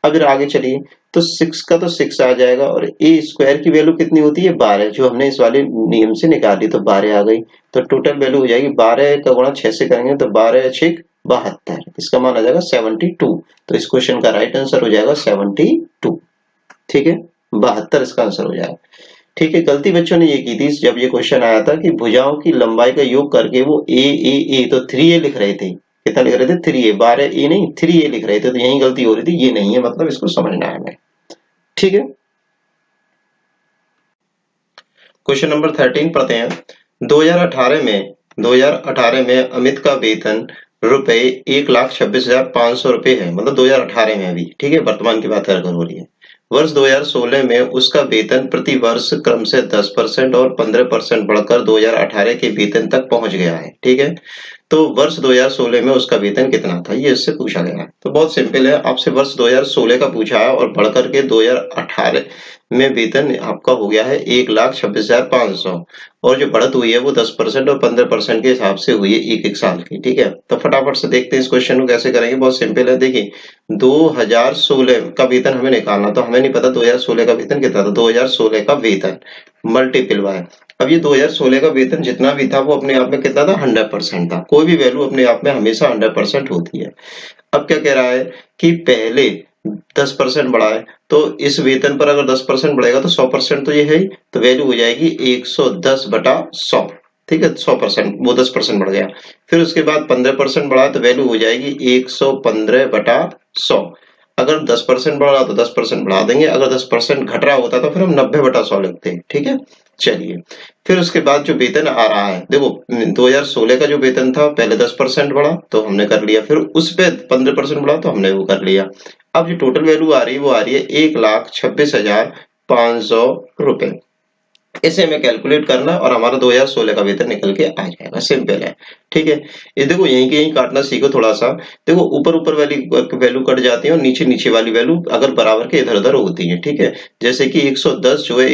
अब जरा आगे चलिए, तो 6 का तो 6 आ जाएगा, और ए स्क्वायर की वैल्यू कितनी होती है, 12, जो हमने इस वाले नियम से निकाली, तो 12 आ गई। तो टोटल वैल्यू हो जाएगी, 12 का गुणा 6 से करेंगे तो 12 6 72, इसका मान आ जाएगा 72। तो इस क्वेश्चन का राइट आंसर हो जाएगा 72। ठीक है, 72 इसका आंसर हो जाएगा। ठीक है, गलती बच्चों ने ये की थी जब ये क्वेश्चन आया था कि भुजाओं की लंबाई का योग करके वो ए तो 3a लिख रहे थे। कितना लिख रहे थे, 3a, 12a नहीं 3a लिख रहे थे। तो यही गलती हो रही थी, ये नहीं है, मतलब इसको समझना है हमें। ठीक है, क्वेश्चन नंबर 13 पढ़ते हैं। 2018 में अमित का वेतन रुपए 1,26,500 रुपए है, मतलब 2018 में अभी। ठीक है, वर्तमान की बात अगर हो रही है। वर्ष 2016 में उसका वेतन प्रति वर्ष क्रम से 10% और 15% बढ़कर 2018 के वेतन तक पहुंच गया है। ठीक है, तो वर्ष 2016 में उसका वेतन कितना था, ये इससे पूछा गया है। तो बहुत सिंपल है, आपसे वर्ष 2016 का पूछा है और बढ़कर के 2018 में वेतन आपका हो गया है 1,26,500, और जो बढ़त हुई है वो 10% और 15% के हिसाब से हुई है एक एक साल की। ठीक है, तो फटाफट से देखते हैं इस क्वेश्चन को कैसे करेंगे। बहुत सिंपल है, देखिए 2016 का वेतन हमें निकालना, तो हमें नहीं पता 2016 का वेतन कितना था। 2016 का वेतन मल्टीपल बाय, अब ये 2016 का वेतन जितना भी था वो अपने आप में कितना था, 100% था। कोई भी वैल्यू अपने आप में हमेशा 100% होती है। अब क्या कह रहा है कि पहले 10% बढ़ा है, तो इस वेतन पर अगर 10% बढ़ेगा तो 100% तो ये है ही, तो वैल्यू हो जाएगी 110/100। ठीक है, 100%, वो 10% बढ़ गया। फिर उसके बाद 15% बढ़ा तो वैल्यू हो जाएगी 115/100। अगर 10% बढ़ रहा तो 10% बढ़ा देंगे, अगर 10% घट रहा होता तो फिर हम 90/100 लिखते हैं। ठीक है, चलिए फिर उसके बाद जो वेतन आ रहा है, देखो 2016 का जो वेतन था पहले 10% बढ़ा तो हमने कर लिया, फिर उस पे 15% बढ़ा तो हमने वो कर लिया। अब जो टोटल वैल्यू आ रही है वो आ रही है 1,26,500 रुपए। इसे हमें कैलकुलेट करना और हमारा 2016 का वेतन निकल के आ जाएगा। सिंपल है। ठीक है, ये देखो यहीं के यहीं काटना सीखो थोड़ा सा। देखो ऊपर ऊपर वाली वैल्यू कट जाती है और नीचे नीचे वाली वैल्यू अगर बराबर के इधर उधर होती है। ठीक है, जैसे कि 110 जो है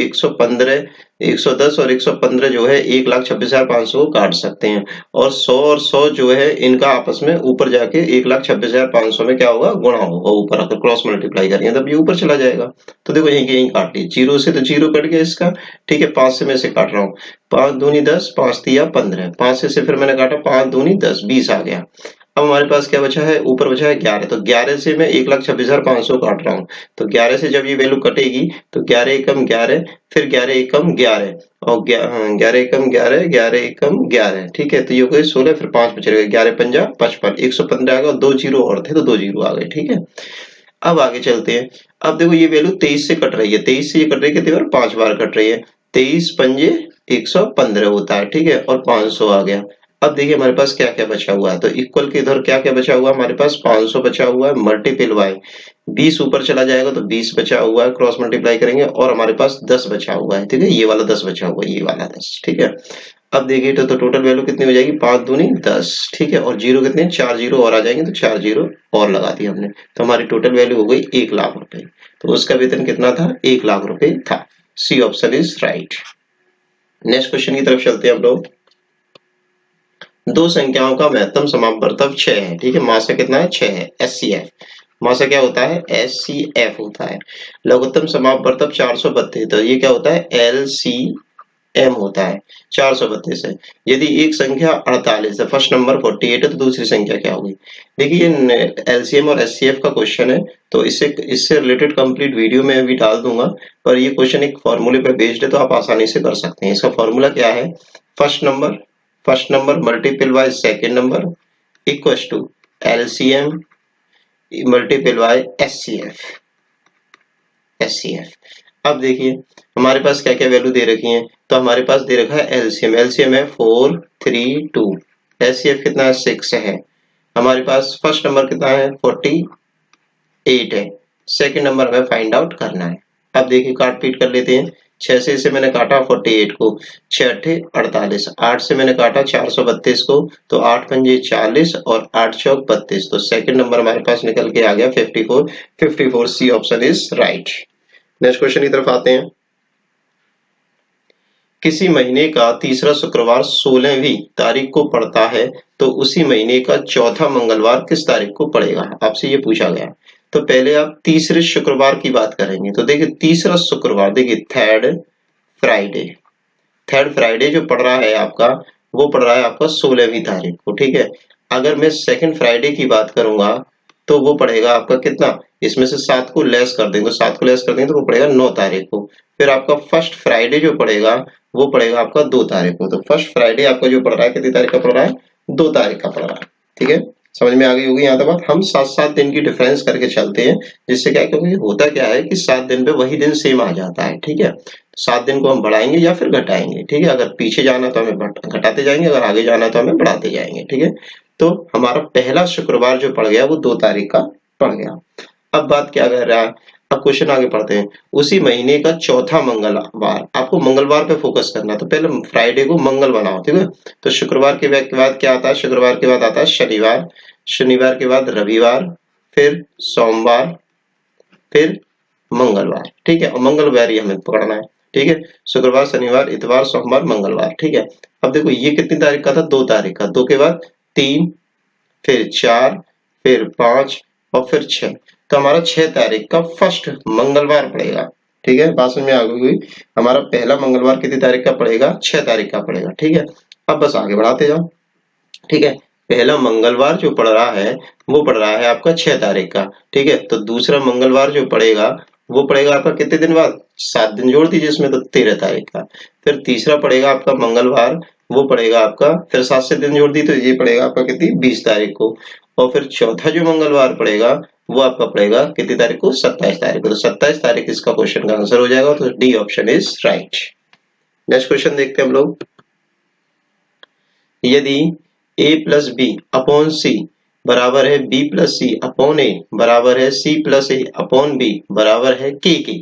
110 और 115 जो है 1,26,500 को काट सकते हैं, और 100 जो है इनका आपस में ऊपर जाके 1,26,500 में क्या होगा, गुणा होगा। ऊपर अगर क्रॉस मल्टीप्लाई करेंगे तब ये ऊपर चला जाएगा। तो देखो यहीं के यहीं काट ली, जीरो से तो जीरो कट गया इसका। ठीक है, 5 से मैं से काट रहा हूँ, 5 दूनी 10, 5 तिया 15, 5 से फिर मैंने काटा, 5 दूनी 10, 20 आ गया। अब हमारे पास क्या बचा है, ऊपर बचा है 11, तो 11 से मैं 1,26,500 काट रहा हूँ। तो 11 से जब ये वैल्यू कटेगी तो 11 एकम 11, फिर 11 एकम 11, और 11 एकम 11, 11 एकम 11। ठीक है, तो ये हो गए 16, फिर 5 बच गए, 11 पंजा 55, 115 आ गया, 2 जीरो और थे तो 2 जीरो आ गए। ठीक है, अब आगे चलते हैं। अब देखो ये वैल्यू 23 से कट रही है, 23 से ये कट रही है कितनी बार, 5 बार कट रही है। 23 पंजे 115 होता है। ठीक है, और 500 आ गया। अब देखिए हमारे पास क्या क्या बचा हुआ है, तो इक्वल के इधर क्या क्या बचा हुआ है, हमारे पास 500 बचा हुआ है, मल्टीपल बाय 20 ऊपर चला जाएगा तो 20 बचा हुआ है, क्रॉस मल्टीप्लाई करेंगे, और हमारे पास 10 बचा हुआ है। ठीक है, ये वाला 10 बचा हुआ है, ये वाला 10। ठीक है, अब देखिए तो टोटल वैल्यू कितनी हो जाएगी, 5 दूनी 10, ठीक है, और जीरो कितने, 4 जीरो और आ जाएंगे, तो 4 जीरो और लगा दिया हमने, तो हमारी टोटल वैल्यू हो गई 1 लाख रुपए। तो उसका वेतन कितना था, 1 लाख रुपए था। C option is right. Next question की तरफ चलते हैं हम लोग। दो संख्याओं का महत्तम समापवर्तक 6 है, ठीक है, मासा कितना है, 6 है, एचसीएफ। मासा क्या होता है, एचसीएफ होता है। लघुत्तम समापवर्तक 432, तो ये क्या होता है, एलसीएम होता है, 432 है। यदि एक संख्या 48 है, फर्स्ट नंबर 48 है, तो दूसरी संख्या क्या होगी। देखिए एलसीएम और एचसीएफ का क्वेश्चन है, तो इससे रिलेटेड कंप्लीट वीडियो में भी डाल दूंगा, पर ये क्वेश्चन एक फॉर्मूले पर बेस्ड है, तो आप आसानी से कर सकते हैं। इसका फॉर्मूला क्या है, first number multiple by second number equals to LCM multiple by HCF. अब देखिए हमारे पास क्या क्या वैल्यू दे रखी है, तो हमारे पास दे रखा है एलसीएम है 432, एचसीएफ कितना है 6 है, हमारे पास फर्स्ट नंबर कितना है 48 है, सेकंड नंबर हमें फाइंड आउट करना है। अब देखिए काट पीट कर लेते हैं, 6 से इसे मैंने काटा 48 को, 6 अट्ठे 48, 8 से मैंने काटा 432 को, तो 8 पंजे 40 और 8 चौक 32, तो सेकंड नंबर हमारे पास निकल के आ गया 54। C option is right. Next question की तरफ आते हैं। किसी महीने का तीसरा शुक्रवार 16वीं तारीख को पड़ता है, तो उसी महीने का चौथा मंगलवार किस तारीख को पड़ेगा, आपसे ये पूछा गया। तो पहले आप तीसरे शुक्रवार की बात करेंगे, तो देखिए तीसरा शुक्रवार, देखिए थर्ड फ्राइडे जो पड़ रहा है आपका, वो पड़ रहा है आपका 16वीं तारीख को, ठीक है। अगर मैं सेकंड फ्राइडे की बात करूंगा, तो वो पड़ेगा आपका कितना, इसमें से 7 को लेस कर देंगे, 7 को लेस कर देंगे तो वो पड़ेगा 9 तारीख को। फिर आपका फर्स्ट फ्राइडे जो पड़ेगा, वो पड़ेगा आपका 2 तारीख को। तो फर्स्ट फ्राइडे आपका जो पड़ रहा है कितनी तारीख का पड़ रहा है, 2 तारीख का पड़ रहा है, ठीक है। समझ में आ गई होगी यहाँ तक बात। हम 7-7 दिन की डिफरेंस करके चलते हैं, जिससे क्या है, क्योंकि होता क्या है कि 7 दिन पे वही दिन सेम आ जाता है, ठीक है। 7 दिन को हम बढ़ाएंगे या फिर घटाएंगे, ठीक है। अगर पीछे जाना तो हमें घटाते जाएंगे, अगर आगे जाना तो हमें बढ़ाते जाएंगे, ठीक है। तो हमारा पहला शुक्रवार जो पड़ गया वो 2 तारीख का पड़ गया। अब बात क्या कर रहा है, अब क्वेश्चन आगे पढ़ते हैं। उसी महीने का चौथा मंगलवार, आपको मंगलवार पे फोकस करना है, तो पहले फ्राइडे को मंगल बनाओ, ठीक है। तो शुक्रवार के बाद क्या आता है, शुक्रवार के बाद आता है शनिवार, शनिवार के बाद रविवार, फिर सोमवार, फिर मंगलवार, ठीक है। और मंगलवार ही हमें पकड़ना है, ठीक है। शुक्रवार, शनिवार, इतवार, सोमवार, मंगलवार, ठीक है। अब देखो ये कितनी तारीख का था, 2 तारीख का, 2 के बाद 3, फिर 4, फिर 5 और फिर 6, तो हमारा 6 तारीख का फर्स्ट मंगलवार पड़ेगा, ठीक है। बात समझ में आ गई। हमारा पहला मंगलवार कितनी तारीख का पड़ेगा, 6 तारीख का पड़ेगा, ठीक है। अब बस आगे बढ़ाते जाओ, ठीक है। पहला मंगलवार जो पड़ रहा है वो पड़ रहा है आपका 6 तारीख का, ठीक है। तो दूसरा मंगलवार जो पड़ेगा वो पड़ेगा आपका कितने दिन बाद, 7 दिन जोड़ दीजिए इसमें, तो 13 तारीख का। फिर तीसरा पड़ेगा आपका मंगलवार, वो पड़ेगा आपका, फिर 7 से दिन जोड़ दी तो ये पड़ेगा आपका कितनी, 20 तारीख को। और फिर चौथा जो मंगलवार पड़ेगा वो आपका पड़ेगा कितनी तारीख को, 27 तारीख को। तो 27 तारीख इसका क्वेश्चन का आंसर हो जाएगा, तो D option is right. Next question देखते हैं हम लोग। यदि a प्लस बी अपॉन सी बराबर है b प्लस सी अपॉन ए बराबर है c प्लस ए अपॉन बी बराबर है k के,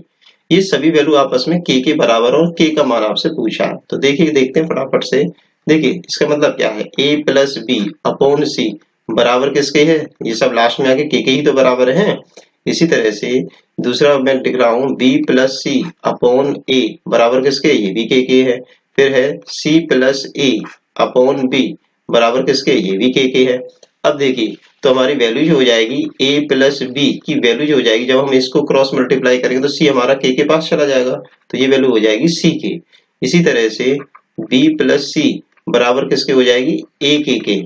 ये सभी वैल्यू आपस में k के बराबर और k का मान आपसे पूछा है। तो देखिए देखते हैं फटाफट से। देखिए इसका मतलब क्या है, a प्लस बी अपॉन सी बराबर किसके है, ये सब लास्ट में आके k के ही तो बराबर है। इसी तरह से दूसरा मैं लिख रहा हूँ b प्लस सी अपॉन ए बराबर किसके, ये भी k के है। फिर है c प्लस ए अपॉन बी बराबर किसके, ये भी के है। अब देखिए तो हमारी वैल्यू जो हो जाएगी a प्लस बी की वैल्यू जो हो जाएगी, जब हम इसको क्रॉस मल्टीप्लाई करेंगे तो c हमारा k के पास चला जाएगा, तो ये वैल्यू हो जाएगी c के। इसी तरह से b प्लस सी बराबर किसके हो जाएगी, a के।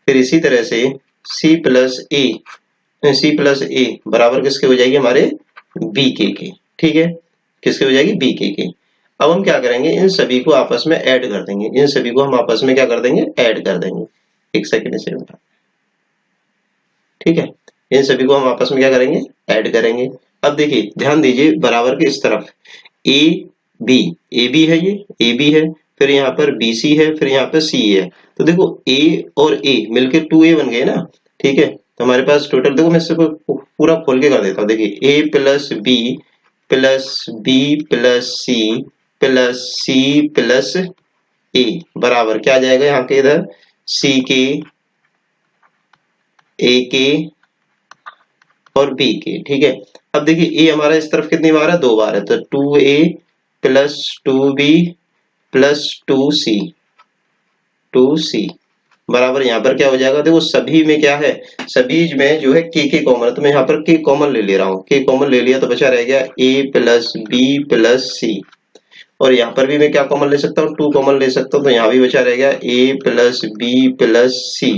फिर इसी तरह से c प्लस ए बराबर किसके हो जाएगी, हमारे b के, ठीक है। किसके हो जाएगी, b के। अब हम क्या करेंगे, इन सभी को आपस में ऐड कर देंगे, इन सभी को हम आपस में क्या कर देंगे, ऐड कर देंगे। एक सेकंड से, ठीक है। इन सभी को हम आपस में क्या करेंगे, ऐड करेंगे। अब देखिए ध्यान दीजिए बराबर के इस तरफ ए बी है, ये ए बी है, फिर यहाँ पर बी सी है, फिर यहाँ पर सी है। तो देखो ए और ए मिलके 2a बन गए ना, ठीक है। तो हमारे पास टोटल देखो, मैं इसको पूरा खोल के कर देता हूँ। देखिए a plus B plus B plus C plus C plus A बराबर क्या आ जाएगा यहाँ के इधर सी के ए के और बी के। ठीक है, अब देखिए ए हमारा इस तरफ कितनी बार है, 2 बार है, तो 2a plus 2b plus 2c बराबर यहाँ पर क्या हो जाएगा, देखो सभी में क्या है, सभी में जो है के कॉमन है, तो मैं यहाँ पर के कॉमन ले ले रहा हूँ, के कॉमन ले लिया तो बचा रह गया a प्लस बी प्लस सी, और यहाँ पर भी मैं क्या कॉमन ले सकता हूँ, 2 कॉमन ले सकता हूँ, तो यहाँ भी बचा रह गया a प्लस बी प्लस सी।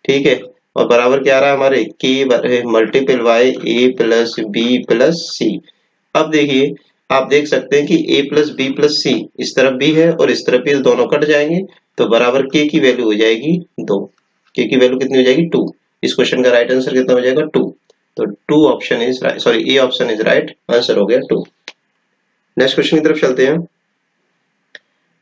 ठीक है, और बराबर क्या आ रहा है हमारे के multiple by A plus B plus C. अब देखिए आप देख सकते हैं कि a plus B plus C इस तरफ भी है और इस तरफ भी, दोनों कट जाएंगे, तो बराबर k की वैल्यू हो जाएगी 2। k की वैल्यू कितनी हो जाएगी 2। इस क्वेश्चन का राइट आंसर कितना हो जाएगा 2। तो 2 option is right, sorry A option is right answer हो गया 2। नेक्स्ट क्वेश्चन की तरफ चलते हैं।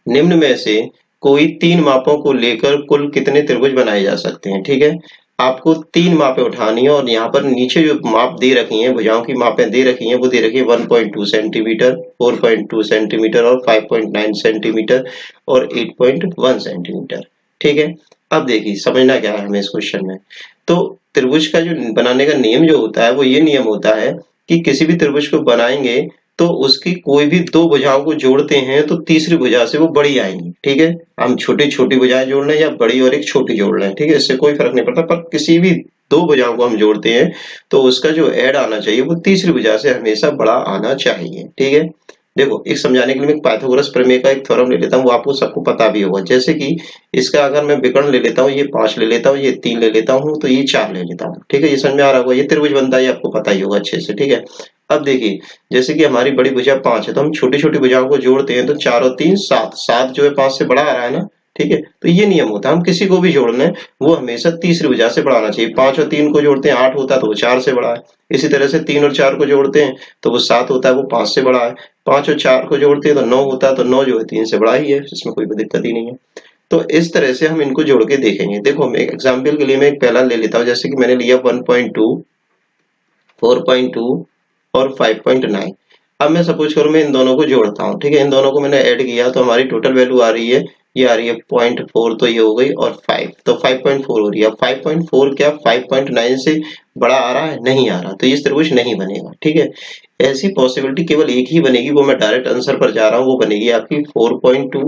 निम्न में से कोई 3 मापों को लेकर कुल कितने त्रिभुज बनाए जा सकते हैं। ठीक है, आपको 3 मापें उठानी है और यहाँ पर नीचे जो माप दे रखी हैं, भुजाओं की मापें दे रखी हैं, वो दे रखी है 1.2 सेंटीमीटर, 4.2 सेंटीमीटर और 5.9 सेंटीमीटर और 8.1 सेंटीमीटर। ठीक है, अब देखिए समझना क्या है हमें इस क्वेश्चन में। तो त्रिभुज का जो बनाने का नियम जो होता है वो ये नियम होता है कि किसी भी त्रिभुज को बनाएंगे तो उसकी कोई भी 2 भुजाओं को जोड़ते हैं तो तीसरी भुजा से वो बड़ी आएंगी। ठीक है, हम छोटी छोटी भुजाएं जोड़ लें या बड़ी और एक छोटी जोड़ लें, ठीक है, इससे कोई फर्क नहीं पड़ता, पर किसी भी 2 भुजाओं को हम जोड़ते हैं तो उसका जो ऐड आना चाहिए वो तीसरी भुजा से हमेशा बड़ा आना चाहिए। ठीक है, देखो एक समझाने के लिए मैं पाइथागोरस प्रमेय का एक थ्योरम ले लेता हूँ, वो आपको सबको पता भी होगा। जैसे कि इसका अगर मैं विकर्ण ले लेता हूँ, ये 5 ले लेता हूँ, ये 3 ले लेता हूँ, तो ये 4 ले लेता हूँ। ठीक है, ये समझ में आ रहा होगा, ये त्रिभुज बनता है, ये आपको पता ही होगा अच्छे से। ठीक है, अब देखिए जैसे कि हमारी बड़ी भुजा 5 है, तो हम छोटी छोटी भुजाओं को जोड़ते हैं तो 4 और 3 7, 7 जो है 5 से बड़ा आ रहा है ना। ठीक है, तो ये नियम होता है, हम किसी को भी जोड़ लें वो हमेशा तीसरी भुजा से बढ़ाना चाहिए। 5 और 3 को जोड़ते हैं 8 होता है तो वो 4 से बड़ा है। इसी तरह से 3 और 4 को जोड़ते हैं तो वो 7 होता है, वो 5 से बड़ा है। 5 और 4 को जोड़ते हैं तो 9 होता है, तो 9 जो है 3 से बड़ा ही है, इसमें कोई दिक्कत ही नहीं है। तो इस तरह से हम इनको जोड़ के देखेंगे। देखो मैं एग्जाम्पल के लिए मैं एक पहला ले लेता हूँ, जैसे कि मैंने लिया 1.2, 4.2 और 5.9। अब मैं सपोज करूं मैं इन दोनों को जोड़ता हूं। ठीक है, इन दोनों को मैंने ऐड किया तो हमारी टोटल वैल्यू आ रही है, ये आ रही है 0.4, तो ये हो गई, और 5 तो 5.4 हो रही है। 5.4 क्या 5.9 से बड़ा आ रहा है, नहीं आ रहा, तो ये त्रिभुज नहीं बनेगा। ठीक है, ऐसी पॉसिबिलिटी केवल एक ही बनेगी, वो मैं डायरेक्ट आंसर पर जा रहा हूँ, वो बनेगी आपकी 4.2,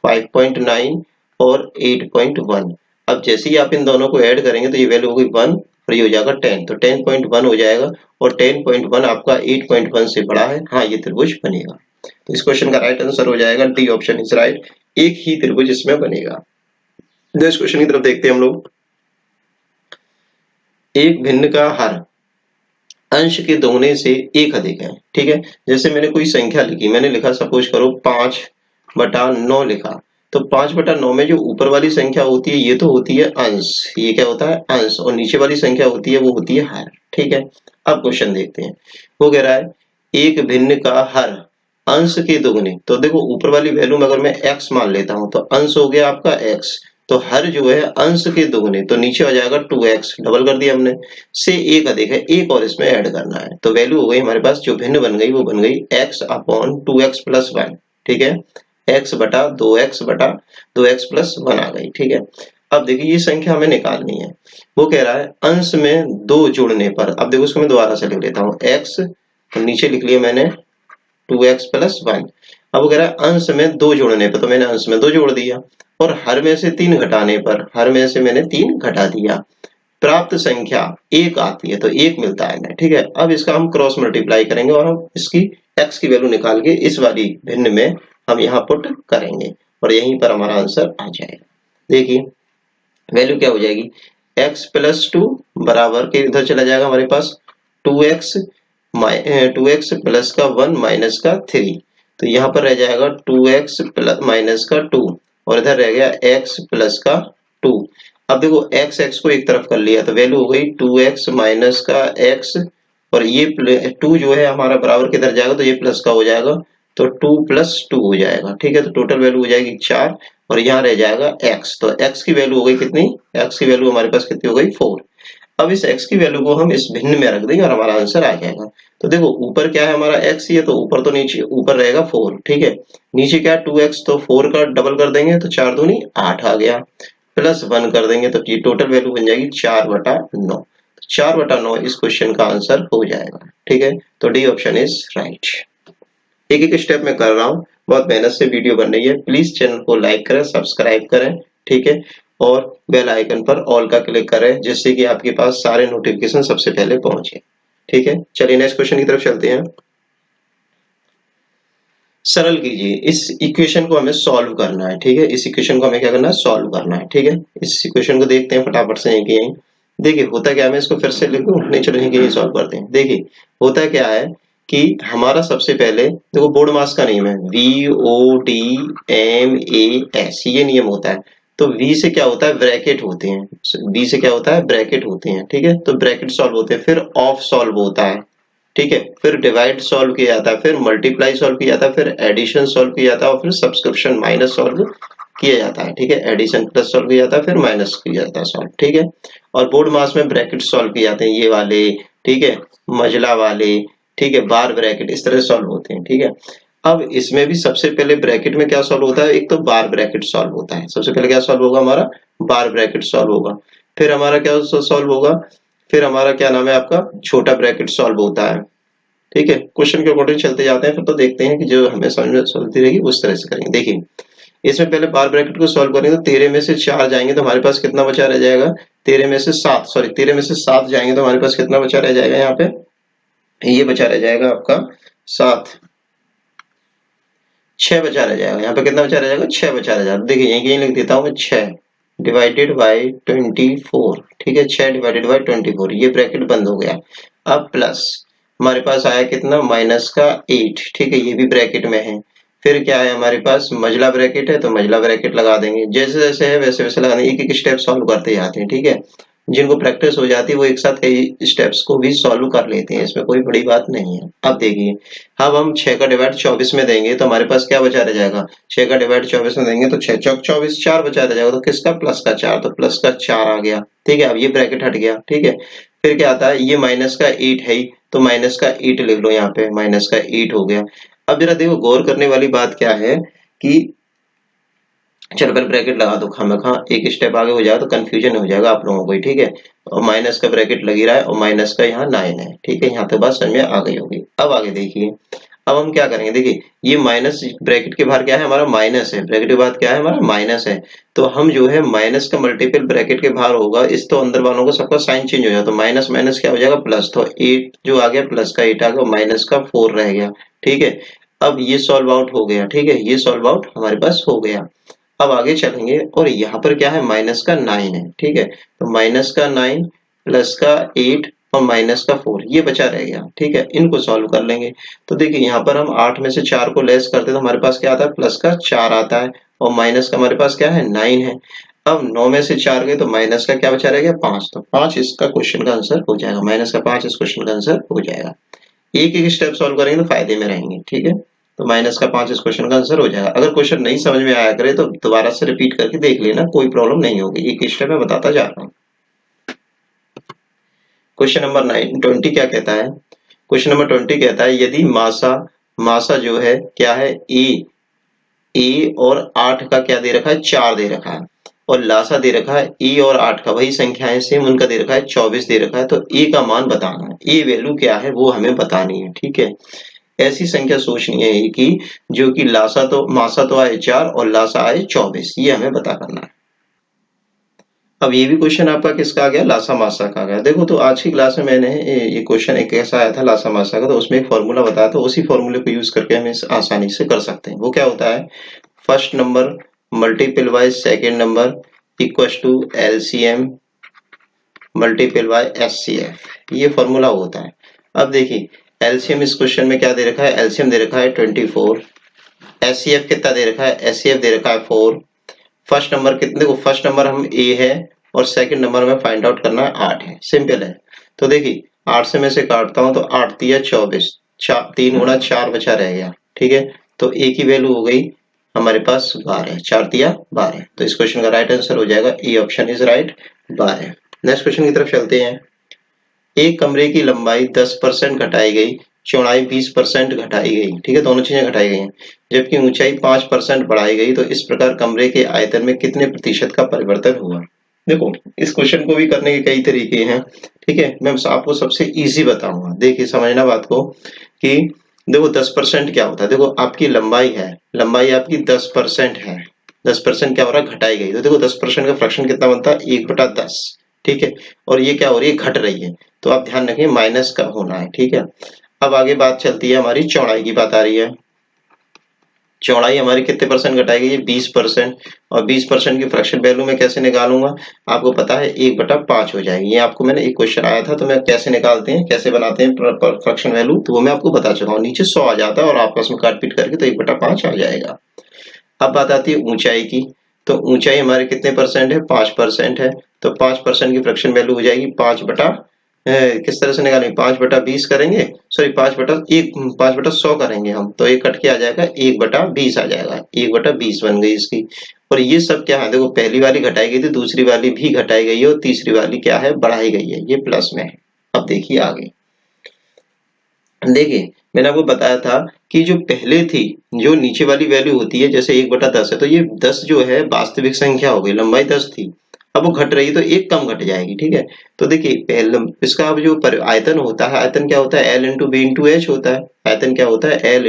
5.9 और 8.1। अब जैसे ही आप इन दोनों को ऐड करेंगे तो ये वैल्यू होगी 1 और ये हो जाएगा 10, तो 10.1 हो जाएगा, और 10.1 आपका 8.1 से बड़ा है। हाँ, ये त्रिभुज बनेगा। तो इस क्वेश्चन का राइट आंसर हो जाएगा डी ऑप्शन इज राइट, एक ही त्रिभुज इसमें बनेगा। नेक्स्ट क्वेश्चन की तरफ देखते हैं हम लोग। एक भिन्न का हर अंश के दोगुने से एक अधिक है। ठीक है, जैसे मैंने कोई संख्या लिखी, मैंने लिखा सपोज करो 5/9 लिखा, तो 5/9 में जो ऊपर वाली संख्या होती है ये तो होती है अंश, ये क्या होता है अंश, और नीचे वाली संख्या होती है वो होती है हर। ठीक है, अब क्वेश्चन देखते हैं। वो कह रहा है एक भिन्न का हर अंश के दोगुने, तो देखो ऊपर वाली वैल्यू में अगर मैं x मान लेता हूं तो अंश हो गया आपका x, तो हर जो है अंश के दोगुने, तो नीचे आ जाएगा 2x, डबल कर दिया हमने, से एक अधिक है, एक और इसमें ऐड करना है, तो वैल्यू हो गई हमारे पास जो भिन्न बन गई वो बन गई x/2x + 1। ठीक है, x बटा 2x प्लस 1 आ गई। ठीक है, अब देखिए ये संख्या हमें निकालनी है। वो कह रहा है अंश में 2 जोड़ने पर, अब देखो इसको मैं दोबारा से लिख लेता हूँ, x तो नीचे लिख लिया मैंने 2x + 1। अब वो कह रहा है अंश में 2 जोड़ने पर, तो मैंने अंश में 2 जोड़ दिया, और हर में से 3 घटाने पर, हर में से मैंने 3 घटा दिया, प्राप्त संख्या 1 आती है, तो 1 मिलता है ना। ठीक है, अब इसका हम क्रॉस मल्टीप्लाई करेंगे और हम इसकी x की वैल्यू निकाल के इस वाली भिन्न में हम यहाँ पुट करेंगे और यहीं पर हमारा आंसर आ जाएगा। देखिए वैल्यू क्या हो जाएगी, x + 2 बराबर के इधर चला जाएगा हमारे पास 2x प्लस का 1 माइनस का 3, तो यहाँ पर रह जाएगा 2x माइनस का 2 और इधर रह गया x प्लस का 2। अब देखो x को एक तरफ कर लिया तो वैल्यू हो गई 2x माइनस का x, और ये 2 जो है हमारा बराबर किधर जाएगा तो ये प्लस का हो जाएगा, तो 2 + 2 हो जाएगा। ठीक है, तो टोटल वैल्यू हो जाएगी 4 और यहाँ रह जाएगा x, तो x की वैल्यू हो गई कितनी, x की वैल्यू हमारे पास कितनी हो गई 4। अब इस x की वैल्यू को हम इस भिन्न में रख देंगे और हमारा आंसर आ जाएगा। तो देखो ऊपर क्या है हमारा x, ये तो ऊपर तो नीचे ऊपर रहेगा 4, ठीक है, नीचे क्या है 2x, तो 4 का डबल कर देंगे तो 4 दूनी 8 आ गया, प्लस 1 कर देंगे तो ये टोटल वैल्यू बन जाएगी 4/9। 4/9 इस क्वेश्चन का आंसर हो जाएगा, ठीक है। तो डी ऑप्शन इज राइट। एक एक स्टेप में कर रहा हूँ, बहुत मेहनत से वीडियो बन रही है। प्लीज चैनल को लाइक करें, सब्सक्राइब करें, ठीक है, और बेल आइकन पर ऑल का क्लिक करें जिससे कि आपके पास सारे नोटिफिकेशन सबसे पहले पहुंचे, ठीक है। चलिए नेक्स्ट क्वेश्चन की तरफ चलते हैं। सरल कीजिए, इस इक्वेशन को हमें सॉल्व करना है, ठीक है। इस इक्वेशन को हमें क्या करना है, सॉल्व करना है, ठीक है। इस इक्वेशन को देखते हैं फटाफट से यहीं की यहीं। देखिए होता क्या है, मैं इसको फिर से लिखूं, नहीं चलो यहीं की यहीं सॉल्व करते हैं। देखिए होता क्या है कि हमारा सबसे पहले देखो बोर्ड मास का नियम है VOD MAS, ये नियम होता है। तो V से क्या होता है, ब्रैकेट होते हैं, V से क्या होता है, ब्रैकेट होते हैं, ठीक है। तो ब्रैकेट सॉल्व होते हैं, फिर ऑफ सॉल्व होता है, ठीक है, फिर डिवाइड सॉल्व किया जाता है, फिर मल्टीप्लाई सॉल्व किया जाता है, फिर एडिशन सॉल्व किया जाता है, और फिर सब्सक्रिप्शन माइनस सॉल्व किया जाता है, ठीक है। एडिशन प्लस सॉल्व किया जाता है, फिर माइनस किया जाता है सॉल्व, ठीक है। और बोर्ड मास में ब्रैकेट सॉल्व किए जाते हैं, ये वाले, ठीक है, मजला वाले, ठीक है, बार ब्रैकेट, इस तरह सॉल्व होते हैं, ठीक है। अब इसमें भी सबसे पहले ब्रैकेट में क्या सॉल्व होता है, एक तो बार ब्रैकेट सॉल्व होता है, सबसे पहले क्या सॉल्व होगा हमारा, बार ब्रैकेट सॉल्व होगा, फिर हमारा क्या सॉल्व होगा, फिर हमारा क्या नाम है आपका, छोटा ब्रैकेट सॉल्व होता है, ठीक है। क्वेश्चन के अकॉर्डिंग चलते जाते हैं, फिर तो देखते हैं कि जो हमें समझ में चलती रहेगी उस तरह से करेंगे। देखिए इसमें पहले बार ब्रैकेट को सॉल्व करेंगे तो 13 में से 4 जाएंगे तो हमारे पास कितना बचा रह जाएगा, 13 में से 7 जाएंगे तो हमारे पास कितना बचा रह जाएगा, यहाँ पे ये बचा रह जाएगा आपका 7, 6 बचा रह जाएगा, यहाँ पे कितना बचा रह जाएगा, 6 बचा रह जाएगा। देखिए यहीं लिख देता हूँ मैं, 6 डिवाइडेड बाई 24, ठीक है, 6 डिवाइडेड बाई 24, ये ब्रैकेट बंद हो गया। अब प्लस हमारे पास आया कितना, माइनस का 8, ठीक है, ये भी ब्रैकेट में है। फिर क्या है हमारे पास, मजला ब्रैकेट है तो मजला ब्रैकेट लगा देंगे, जैसे जैसे है वैसे वैसे लगा देंगे, एक एक स्टेप सॉल्व करते जाते हैं, ठीक है। जिनको प्रैक्टिस हो जाती है वो एक साथ कई स्टेप्स को भी सॉल्व कर लेते हैं, इसमें कोई बड़ी बात नहीं है। अब देखिए अब हम 6 का डिवाइड 24 में देंगे तो हमारे पास क्या बचा रह जाएगा, 6 का डिवाइड 24 में देंगे तो 6 चौक 24, 4 बचा रह जाएगा, तो किसका, प्लस का 4, तो प्लस का 4 आ गया, ठीक है। अब ये ब्रैकेट हट गया, ठीक है। फिर क्या आता है, ये माइनस का 8 है तो माइनस का 8 लिख लो, यहाँ पे माइनस का 8 हो गया। अब जरा देखो गौर करने वाली बात क्या है कि चलो पहले ब्रैकेट लगा दो, खामखा एक स्टेप आगे हो जाएगा तो कंफ्यूजन हो जाएगा आप लोगों को, ठीक है। और माइनस का ब्रैकेट लग ही रहा है और माइनस का यहाँ 9 है, ठीक है, यहाँ तक बात समझ में आ गई होगी। अब आगे देखिए, अब हम क्या करेंगे, देखिए ये माइनस ब्रैकेट के बाहर क्या है हमारा, माइनस है, ब्रैकेट के बाद क्या है हमारा, माइनस है। तो हम जो है माइनस का मल्टीपल ब्रैकेट के बाहर होगा, इस तो अंदर वालों का सबका साइन चेंज हो जाएगा, तो माइनस माइनस क्या हो जाएगा, प्लस, तो 8 जो आ गया, प्लस का 8 आ गया, माइनस का 4 रह गया, ठीक है। अब ये सॉल्व आउट हो गया, ठीक है, ये सॉल्व आउट हमारे पास हो गया। अब आगे चलेंगे और यहाँ पर क्या है, माइनस का 9 है, ठीक है। तो माइनस का 9 प्लस का 8 और माइनस का 4 ये बचा रह गया, ठीक है। इनको सॉल्व कर लेंगे तो देखिए यहाँ पर हम 8 में से 4 को लेस करते तो हमारे पास क्या आता है, प्लस का 4 आता है, और माइनस का हमारे पास क्या है, 9 है। अब 9 में से 4 गए तो माइनस का क्या बचा रहेगा, 5, तो 5 इसका क्वेश्चन का आंसर हो जाएगा, माइनस का 5 इस क्वेश्चन का आंसर हो जाएगा। एक एक स्टेप सॉल्व करेंगे तो फायदे में रहेंगे, ठीक है। तो माइनस का 5 इस क्वेश्चन का आंसर हो जाएगा। अगर क्वेश्चन नहीं समझ में आया करे तो दोबारा से रिपीट करके देख लेना, कोई प्रॉब्लम नहीं होगी, एक स्टेप में बताता जा रहा हूँ। क्वेश्चन नंबर 20 क्या कहता है, क्वेश्चन नंबर 20 कहता है यदि मासा जो है क्या है, ए और 8 का क्या दे रखा है, 4 दे रखा है, और लासा दे रखा है ए और 8 का, वही संख्याएं सेम, उनका दे रखा है 24 दे रखा है, तो ए का मान बताना है, ए वैल्यू क्या है वो हमें बतानी है, ठीक है। ऐसी संख्या सोचनी है कि जो कि मासा तो आए 4 और लासा आए 24, ये हमें पता करना है। अब ये भी क्वेश्चन आपका किसका आ गया, लासा मासा का आ गया। देखो तो आज की क्लास में मैंने ये क्वेश्चन एक ऐसा आया था लासा मासा का, तो उसमें एक फॉर्मूला बताया था, उसी फॉर्मूले को यूज करके हम इस आसानी से कर सकते हैं। वो क्या होता है, first number multiple by second number equal to LCM multiple by HCF, ये फॉर्मूला होता है। अब देखिए एलसीएम इस क्वेश्चन में क्या दे रखा है, एलसीएम दे रखा है 24, एचसीएफ कितना दे रखा है, एचसीएफ दे रखा है 4, फर्स्ट नंबर कितने, देखो फर्स्ट नंबर हम ए है और सेकंड नंबर में फाइंड आउट करना है 8 है, सिंपल है। तो देखिए 8 से मैं से काटता हूं तो 8 तिया 24, 3 गुणा 4 बचा रह गया, ठीक है। तो ए की वैल्यू हो गई हमारे पास 12, 4 तिया 12, तो इस क्वेश्चन का राइट आंसर हो जाएगा A option is right, 12। Next question की तरफ चलते हैं। एक कमरे की लंबाई 10% घटाई गई चौड़ाई 20% घटाई गई, ठीक है, दोनों चीजें घटाई गई हैं, जबकि ऊंचाई 5% बढ़ाई गई, तो इस प्रकार कमरे के आयतन में कितने प्रतिशत का परिवर्तन हुआ। देखो इस क्वेश्चन को भी करने के कई तरीके हैं, ठीक है, मैं आपको सबसे इजी बताऊंगा। देखिए समझना बात को कि देखो 10% क्या होता है, देखो आपकी लंबाई है, लंबाई आपकी 10% है, 10% क्या हो रहा है, घटाई गई, तो देखो 10% का फ्रैक्शन कितना बनता है, 1/10, ठीक है, और ये क्या हो रही है, घट रही है, तो आप ध्यान रखिए माइनस का होना है, ठीक है। अब आगे बात चलती है, हमारी चौड़ाई की बात आ रही है। चौड़ाई हमारी कितने परसेंट घटाई गई है, 20%, और 20% की फ्रैक्शन वैल्यू में कैसे निकालूंगा, आपको पता है 1/5 हो जाएगी। ये आपको मैंने एक क्वेश्चन आया था, तो मैं कैसे निकालते हैं, कैसे बनाते हैं फ्रैक्शन वैल्यू, तो वो मैं आपको बता चुका हूँ, नीचे 100 आ जाता है और आपस में काट पीट करके तो 1/5 आ जाएगा। अब बात आती है ऊंचाई की, तो ऊंचाई हमारे कितने परसेंट है, 5% है, तो 5% की फ्रैक्शन वैल्यू हो जाएगी 5 बटा किस तरह से निकालेंगे, 5/20 करेंगे, सॉरी 5/100 करेंगे हम, तो ये कट के आ जाएगा 1/20 आ जाएगा, 1/20 बन गई इसकी। और ये सब क्या है, देखो पहली वाली घटाई गई थी, दूसरी वाली भी घटाई गई है, और तीसरी वाली क्या है, बढ़ाई गई है, ये प्लस में है। अब देखिए आगे, देखिए मैंने आपको बताया था कि जो पहले थी, जो नीचे वाली वैल्यू होती है, जैसे 1/10 है, तो ये 10 जो है वास्तविक संख्या हो गई, लंबाई 10 थी, अब वो घट रही है तो एक कम घट जाएगी, ठीक है। तो देखिए पहले इसका अब जो आयतन होता है, आयतन क्या होता है, L into B into H होता है, आयतन क्या होता है, L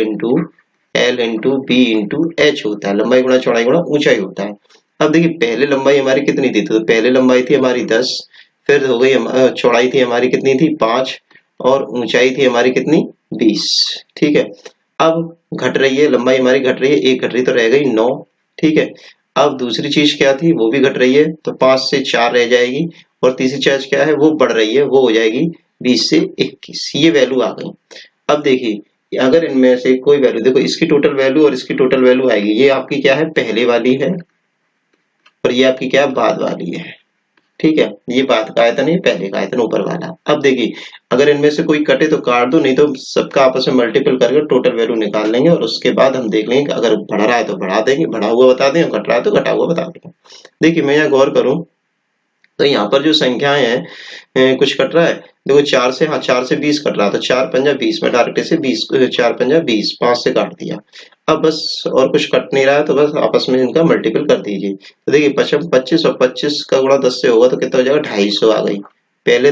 into B into H होता है, लंबाई गुणा चौड़ाई गुणा ऊंचाई होता है। अब देखिए पहले लंबाई हमारी कितनी थी, तो पहले लंबाई थी हमारी 10, फिर हो गई चौड़ाई थी हमारी कितनी थी, 5, और ऊंचाई थी हमारी कितनी, 20, ठीक है। अब घट रही है, लंबाई हमारी घट रही है, एक घट रही तो रह गई 9, ठीक है। अब दूसरी चीज क्या थी, वो भी घट रही है, तो 5 से 4 रह जाएगी, और तीसरी चीज क्या है, वो बढ़ रही है, वो हो जाएगी 20 से 21, ये वैल्यू आ गई। अब देखिए अगर इनमें से कोई वैल्यू, देखो इसकी टोटल वैल्यू और इसकी टोटल वैल्यू आएगी, ये आपकी क्या है, पहले वाली है, और ये आपकी क्या है, बाद वाली है, ठीक है, ये बाद का आयतन है, पहले का आयतन ऊपर वाला। अब देखिए अगर इनमें से कोई कटे तो काट दो, नहीं तो सबका आपस में मल्टीपल करके टोटल वैल्यू निकाल लेंगे, और उसके बाद हम देख लेंगे कि अगर बढ़ रहा है तो बढ़ा देंगे, बढ़ा हुआ बता देंगे, घट रहा है तो घटा हुआ बता देंगे। देखिए मैं यहाँ गौर करूं तो यहाँ पर जो संख्याएं हैं, कुछ कट रहा है, देखो 4 से, हाँ 4 से 20 कट रहा है, तो 4 पंजा 20 में डायरेक्ट से 20, 4 पंजा 20, 5 से काट दिया। अब बस और कुछ कट नहीं रहा है, तो बस आपस में इनका मल्टीपल कर दीजिए। तो देखिए 25 25 और 25 का गुणा 10 से होगा तो कितना हो जाएगा, 250 आ गई। पहले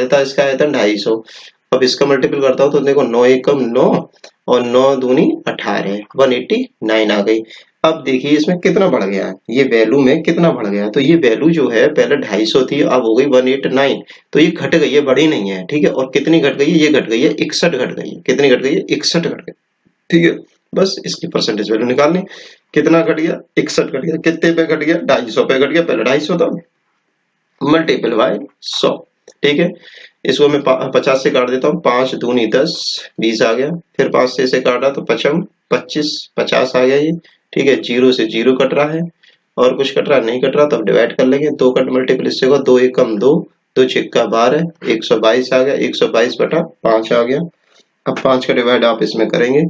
था इसका आयतन 250, अब इसका मल्टीपल करता हूँ तो देखो 9 एकम 9 और 9 दूनी 18, 189 आ गई। अब देखिए इसमें कितना बढ़ गया है, ये वैल्यू में कितना बढ़ गया है, तो ये वैल्यू जो है पहले 250 थी, अब हो गई 189, तो ये घट गई है, बढ़ी नहीं है, ठीक है। और कितनी घट गई है, ये घट गई है 61 घट गई है, कितनी घट गई है, 61 घट गई, ठीक है। बस इसकी परसेंटेज वैल्यू निकालनी, कितना घट गया, 61 घट गया, कितने पे घट गया, 250 पे घट गया, पहले 250 था, मल्टीपल बाय 100, ठीक है। इसको मैं 50 से काट देता हूँ, 5 दूनी 10, 20 आ गया, फिर 5 से इसे काटा तो 55 25 50 आ गया ये, ठीक है। 0 से 0 कट रहा है, और कुछ कट रहा नहीं कट रहा, तब डिवाइड कर लेंगे, 2 कट मल्टीपल इससे होगा, 2 एकम 2, 2 छिक्का 12, 122 आ गया, 122/5 आ गया। अब 5 का डिवाइड आप इसमें करेंगे,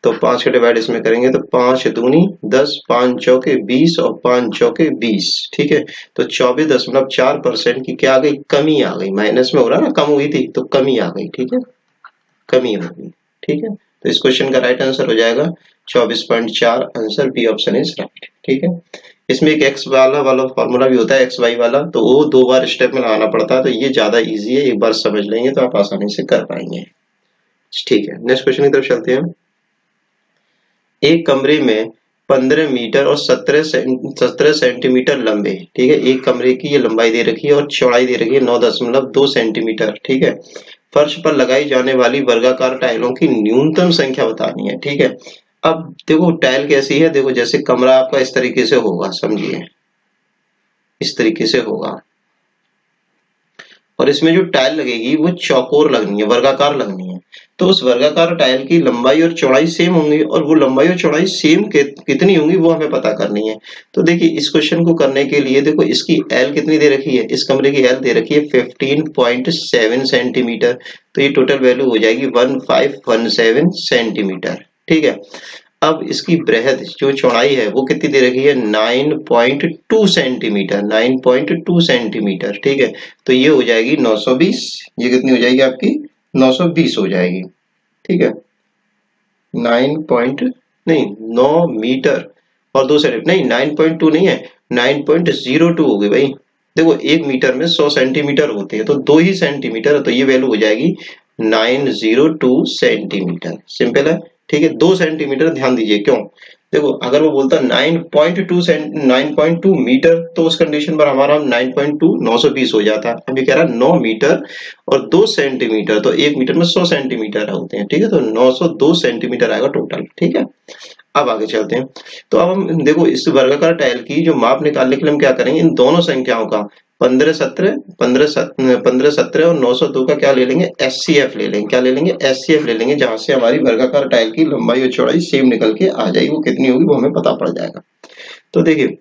तो 5 का डिवाइड इसमें करेंगे तो 5 दूनी 10, 5 चौके 20 और 5 चौके 20, ठीक है। तो 24.4% की क्या आ गई, कमी आ गई, माइनस में हो रहा ना, कम हुई थी तो कमी आ गई, ठीक है, कमी हो गई, ठीक है। तो इस क्वेश्चन का राइट आंसर हो जाएगा 24.4, answer B option is right, ठीक है। इसमें एक एक्स वाला फॉर्मूला भी होता है, एक्स वाई वाला, तो वो 2 बार स्टेप में लगाना पड़ता है, तो ये ज्यादा इजी है, एक बार समझ लेंगे तो आप आसानी से कर पाएंगे, ठीक है। नेक्स्ट क्वेश्चन की तरफ चलते हैं। एक कमरे में 15 मीटर और 17 सेंटीमीटर लंबे, ठीक है, एक कमरे की ये लंबाई दे रखी है और चौड़ाई दे रखी है 9.2 सेंटीमीटर, ठीक है। फर्श पर लगाई जाने वाली वर्गाकार टाइलों की न्यूनतम संख्या बतानी है, ठीक है। अब देखो टाइल कैसी है, देखो जैसे कमरा आपका इस तरीके से होगा, समझिए इस तरीके से होगा, और इसमें जो टाइल लगेगी वो चौकोर लगनी है, वर्गाकार लगनी है, तो उस वर्गाकार टाइल की लंबाई और चौड़ाई सेम होंगी, और वो लंबाई और चौड़ाई सेम कितनी होंगी वो हमें पता करनी है। तो देखिए इस क्वेश्चन को करने के लिए देखो इसकी एल कितनी दे रखी है, इस कमरे की एल दे रखी है 15.7 सेंटीमीटर, तो ये टोटल वैल्यू हो जाएगी 1517 सेंटीमीटर, ठीक है। अब इसकी बृहद जो चौड़ाई है वो कितनी दे रखी है, 9.2 सेंटीमीटर, 9.2 सेंटीमीटर, ठीक है। तो ये हो जाएगी 920, ये कितनी हो जाएगी आपकी 920 हो जाएगी, ठीक है, 9 पॉइंट नहीं 9 मीटर और 2 सेंटीमीटर नहीं, 9.2 नहीं है, 9.02 हो गई भाई। देखो 1 मीटर में 100 सेंटीमीटर होते हैं, तो 2 ही सेंटीमीटर है, तो ये वैल्यू हो जाएगी 902 सेंटीमीटर। सिंपल है। ठीक है, 2 सेंटीमीटर ध्यान दीजिए क्यों। देखो अगर वो बोलता 9.2 मीटर तो उस कंडीशन पर हमारा 9.2 920 हो जाता। अब ये कह रहा है 9 मीटर और 2 सेंटीमीटर, तो 1 मीटर में 100 सेंटीमीटर होते हैं। ठीक है, तो 902 सेंटीमीटर आएगा टोटल। ठीक है, अब आगे चलते हैं। तो अब हम देखो इस वर्गाकार टाइल की जो माप निकालने के लिए हम क्या करेंगे, इन दोनों संख्याओं का 15 17 और 902 का क्या ले लेंगे, एचसीएफ ले लेंगे। क्या ले लेंगे, एचसीएफ ले लेंगे, जहां से हमारी वर्गाकार टाइल की लंबाई और चौड़ाई सेम निकल के आ जाएगी। वो कितनी होगी वो हमें पता पड़ जाएगा। तो देखिए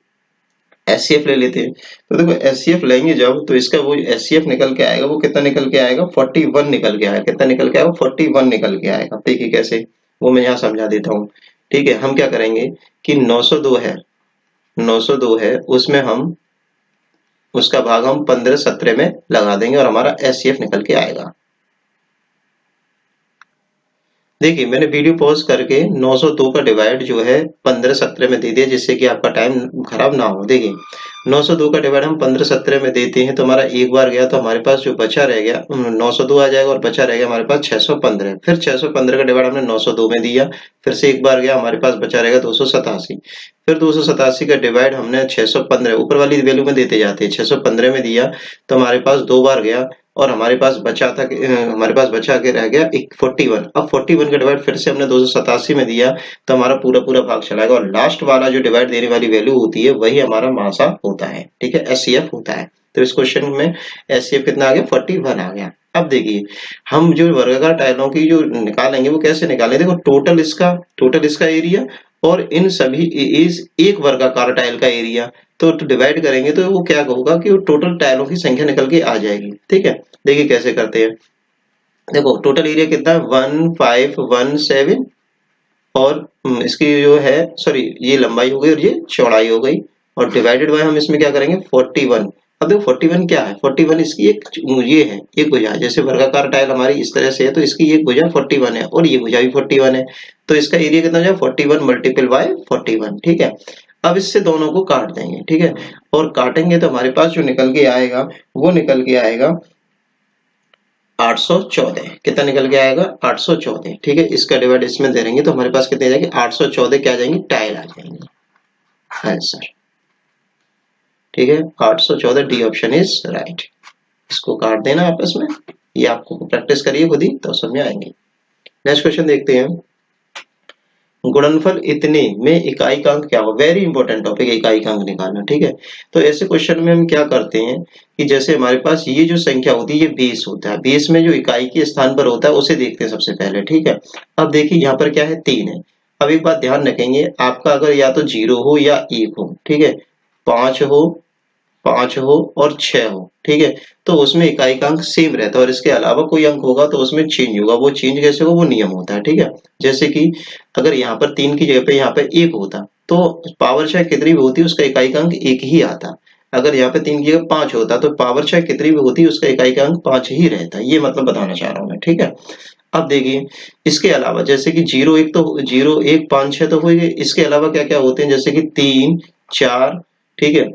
एचसीएफ ले लेते हैं। तो देखो एचसीएफ लेंगे जब, तो इसका वो एचसीएफ निकल के आएगा, वो कितना निकल के आएगा, 41 निकल के आएगा। कितना निकल के आएगा, 41 निकल के आएगा। देखिए कैसे, वो मैं यहाँ समझा देता हूँ। ठीक है, हम क्या करेंगे कि 902 है, 902 है, उसमें हम उसका भाग हम 15 17 में लगा देंगे और हमारा एचसीएफ निकल के आएगा। देखिए मैंने वीडियो पॉज करके 902 का डिवाइड जो है 15 17 में दे दिया, जिससे कि आपका टाइम खराब ना हो। देखिए 902 का डिवाइड हम 15 17 में देते हैं, तो हमारा एक बार गया, तो हमारे पास जो बचा रह गया 902 आ जाएगा, और बचा रह गया हमारे पास 615। फिर 615 का डिवाइड हमने 902 में दिया, फिर से एक बार गया, हमारे पास बचा रहेगा 287। फिर 287 का डिवाइड हमने 615 ऊपर वाली वैल्यू में देते जाते हैं, 615 में दिया, तो हमारे पास दो बार गया और हमारे पास बचा था हमारे पास बचा के रह गया 41। अब 41 का डिवाइड फिर से हमने 287 में दिया, तो हमारा पूरा पूरा भाग चलाएगा, और लास्ट वाला जो डिवाइड देने वाली वैल्यू होती है वही हमारा मासा होता है। ठीक है, एचसीएफ होता है। तो इस क्वेश्चन में एचसीएफ कितना आ गया, 41 आ गया। अब देखिए हम जो वर्गाकार टाइलों की जो निकालेंगे वो कैसे निकालेंगे। देखो टोटल इसका एरिया और इन सभी इस एक वर्गाकार टाइल का एरिया, तो डिवाइड करेंगे तो वो क्या होगा कि वो टोटल टाइलों की संख्या निकल के आ जाएगी। ठीक है, देखिए कैसे करते हैं। देखो टोटल एरिया कितना है, 1517, और इसकी जो है सॉरी ये लंबाई हो गई और ये चौड़ाई हो गई, और डिवाइडेड बाय हम इसमें क्या करेंगे 41। अब देखो 41 क्या है, 41 इसकी एक ये है, एक भुजा है। जैसे वर्गाकार टाइल हमारी इस तरह से है, तो इसकी एक भुजा 41 है और ये भुजा भी 41 है, तो इसका एरिया कितना हो जाए 41 मल्टीपल बाय 41। ठीक है, अब इससे दोनों को काट देंगे। ठीक है, और काटेंगे तो हमारे पास जो निकल के आएगा वो निकल के आएगा 814। कितना निकल के आएगा, 814। ठीक है, इसका डिवाइड इसमें दे देंगे तो हमारे पास कितने जाएंगे, 814 क्या आ जाएंगे, टाइल आ जाएंगे आंसर। ठीक है, 814 डी ऑप्शन इज राइट। इसको काट देना आपस में, ये आपको प्रैक्टिस करिए खुद ही तो समझ आएंगे। नेक्स्ट क्वेश्चन देखते हैं। गुणनफल इतने में इकाईकांक क्या हो, वेरी इंपॉर्टेंट टॉपिक है इकाईकांक निकालना। ठीक है, तो ऐसे क्वेश्चन में हम क्या करते हैं कि जैसे हमारे पास ये जो संख्या होती है ये बेस होता है, बेस में जो इकाई के स्थान पर होता है उसे देखते हैं सबसे पहले। ठीक है, अब देखिए यहाँ पर क्या है, 3 है। अब एक बात ध्यान रखेंगे, आपका अगर या तो 0 हो या 1 हो, ठीक है, 5 हो और 6 हो, ठीक है, तो उसमें इकाईकांक सेम रहता है, और इसके अलावा कोई अंक होगा तो उसमें चेंज होगा। वो चेंज कैसे होगा, वो नियम होता है। ठीक है, जैसे कि अगर यहाँ पर 3 की जगह पे यहाँ पे 1 होता, तो पावर चाहे कितनी भी होती उसका इकाईकांक 1 ही आता। अगर यहाँ पे 3 की जगह 5 होता तो पावर चाहे कितनी भी होती उसका इकाईकांक 5 ही रहता। ये मतलब बताना चाह रहा हूँ मैं। ठीक है, अब देखिए इसके अलावा जैसे कि 0 1 तो 0 1 5 6 तो हो गए, इसके अलावा क्या क्या होते हैं, जैसे कि 3 4, ठीक है,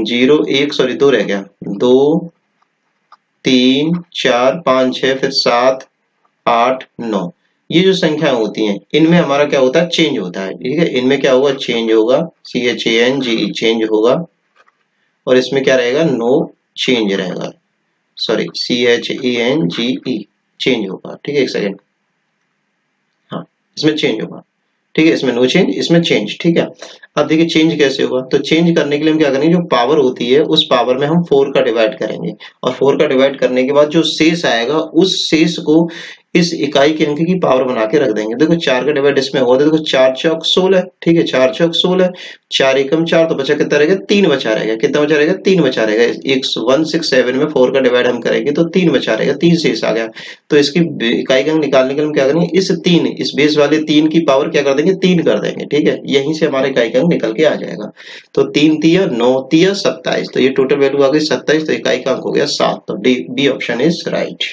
0 1 सॉरी 2 रह गया, 2 3 4 5 6 फिर 7 8 9, ये जो संख्या होती हैं इनमें हमारा क्या होता है, चेंज होता है। ठीक है, इनमें क्या होगा, चेंज होगा, CHANGE चेंज होगा, और इसमें क्या रहेगा, नो चेंज रहेगा, सॉरी CHANGE चेंज होगा। ठीक है, एक सेकेंड, हाँ इसमें चेंज होगा। ठीक है, इसमें नो चेंज, इसमें चेंज। ठीक है, अब देखिए चेंज कैसे होगा, तो चेंज करने के लिए हम क्या करेंगे, जो पावर होती है उस पावर में हम 4 का डिवाइड करेंगे, और 4 का डिवाइड करने के बाद जो शेष आएगा उस शेष को इस इकाई के अंक की पावर बना के रख देंगे। देखो 4 का डिवाइड इसमें हुआ, देखो 4 चौक 16, ठीक है, 4 चौक 16, 4 एकम 4, तो बचा कितना रहेगा, 3 बचा रहेगा। कितना बचा रहेगा, 3 बचा रहेगा। 167 में 4 का डिवाइड हम करेंगे तो 3 बचा रहेगा, 3 शेष आ गया। तो इसकी इकाई का अंक निकालने के लिए हम क्या करेंगे, इस बेस वाले 3 की पावर क्या कर देंगे, 3 कर देंगे। ठीक है, यहीं से हमारे इकाई का अंक निकल के आ जाएगा। तो 3 तिया 9 तिया 27, तो ये टोटल वैल्यू आ गई 27, तो इकाई का अंक हो गया 7। तो D B option is right.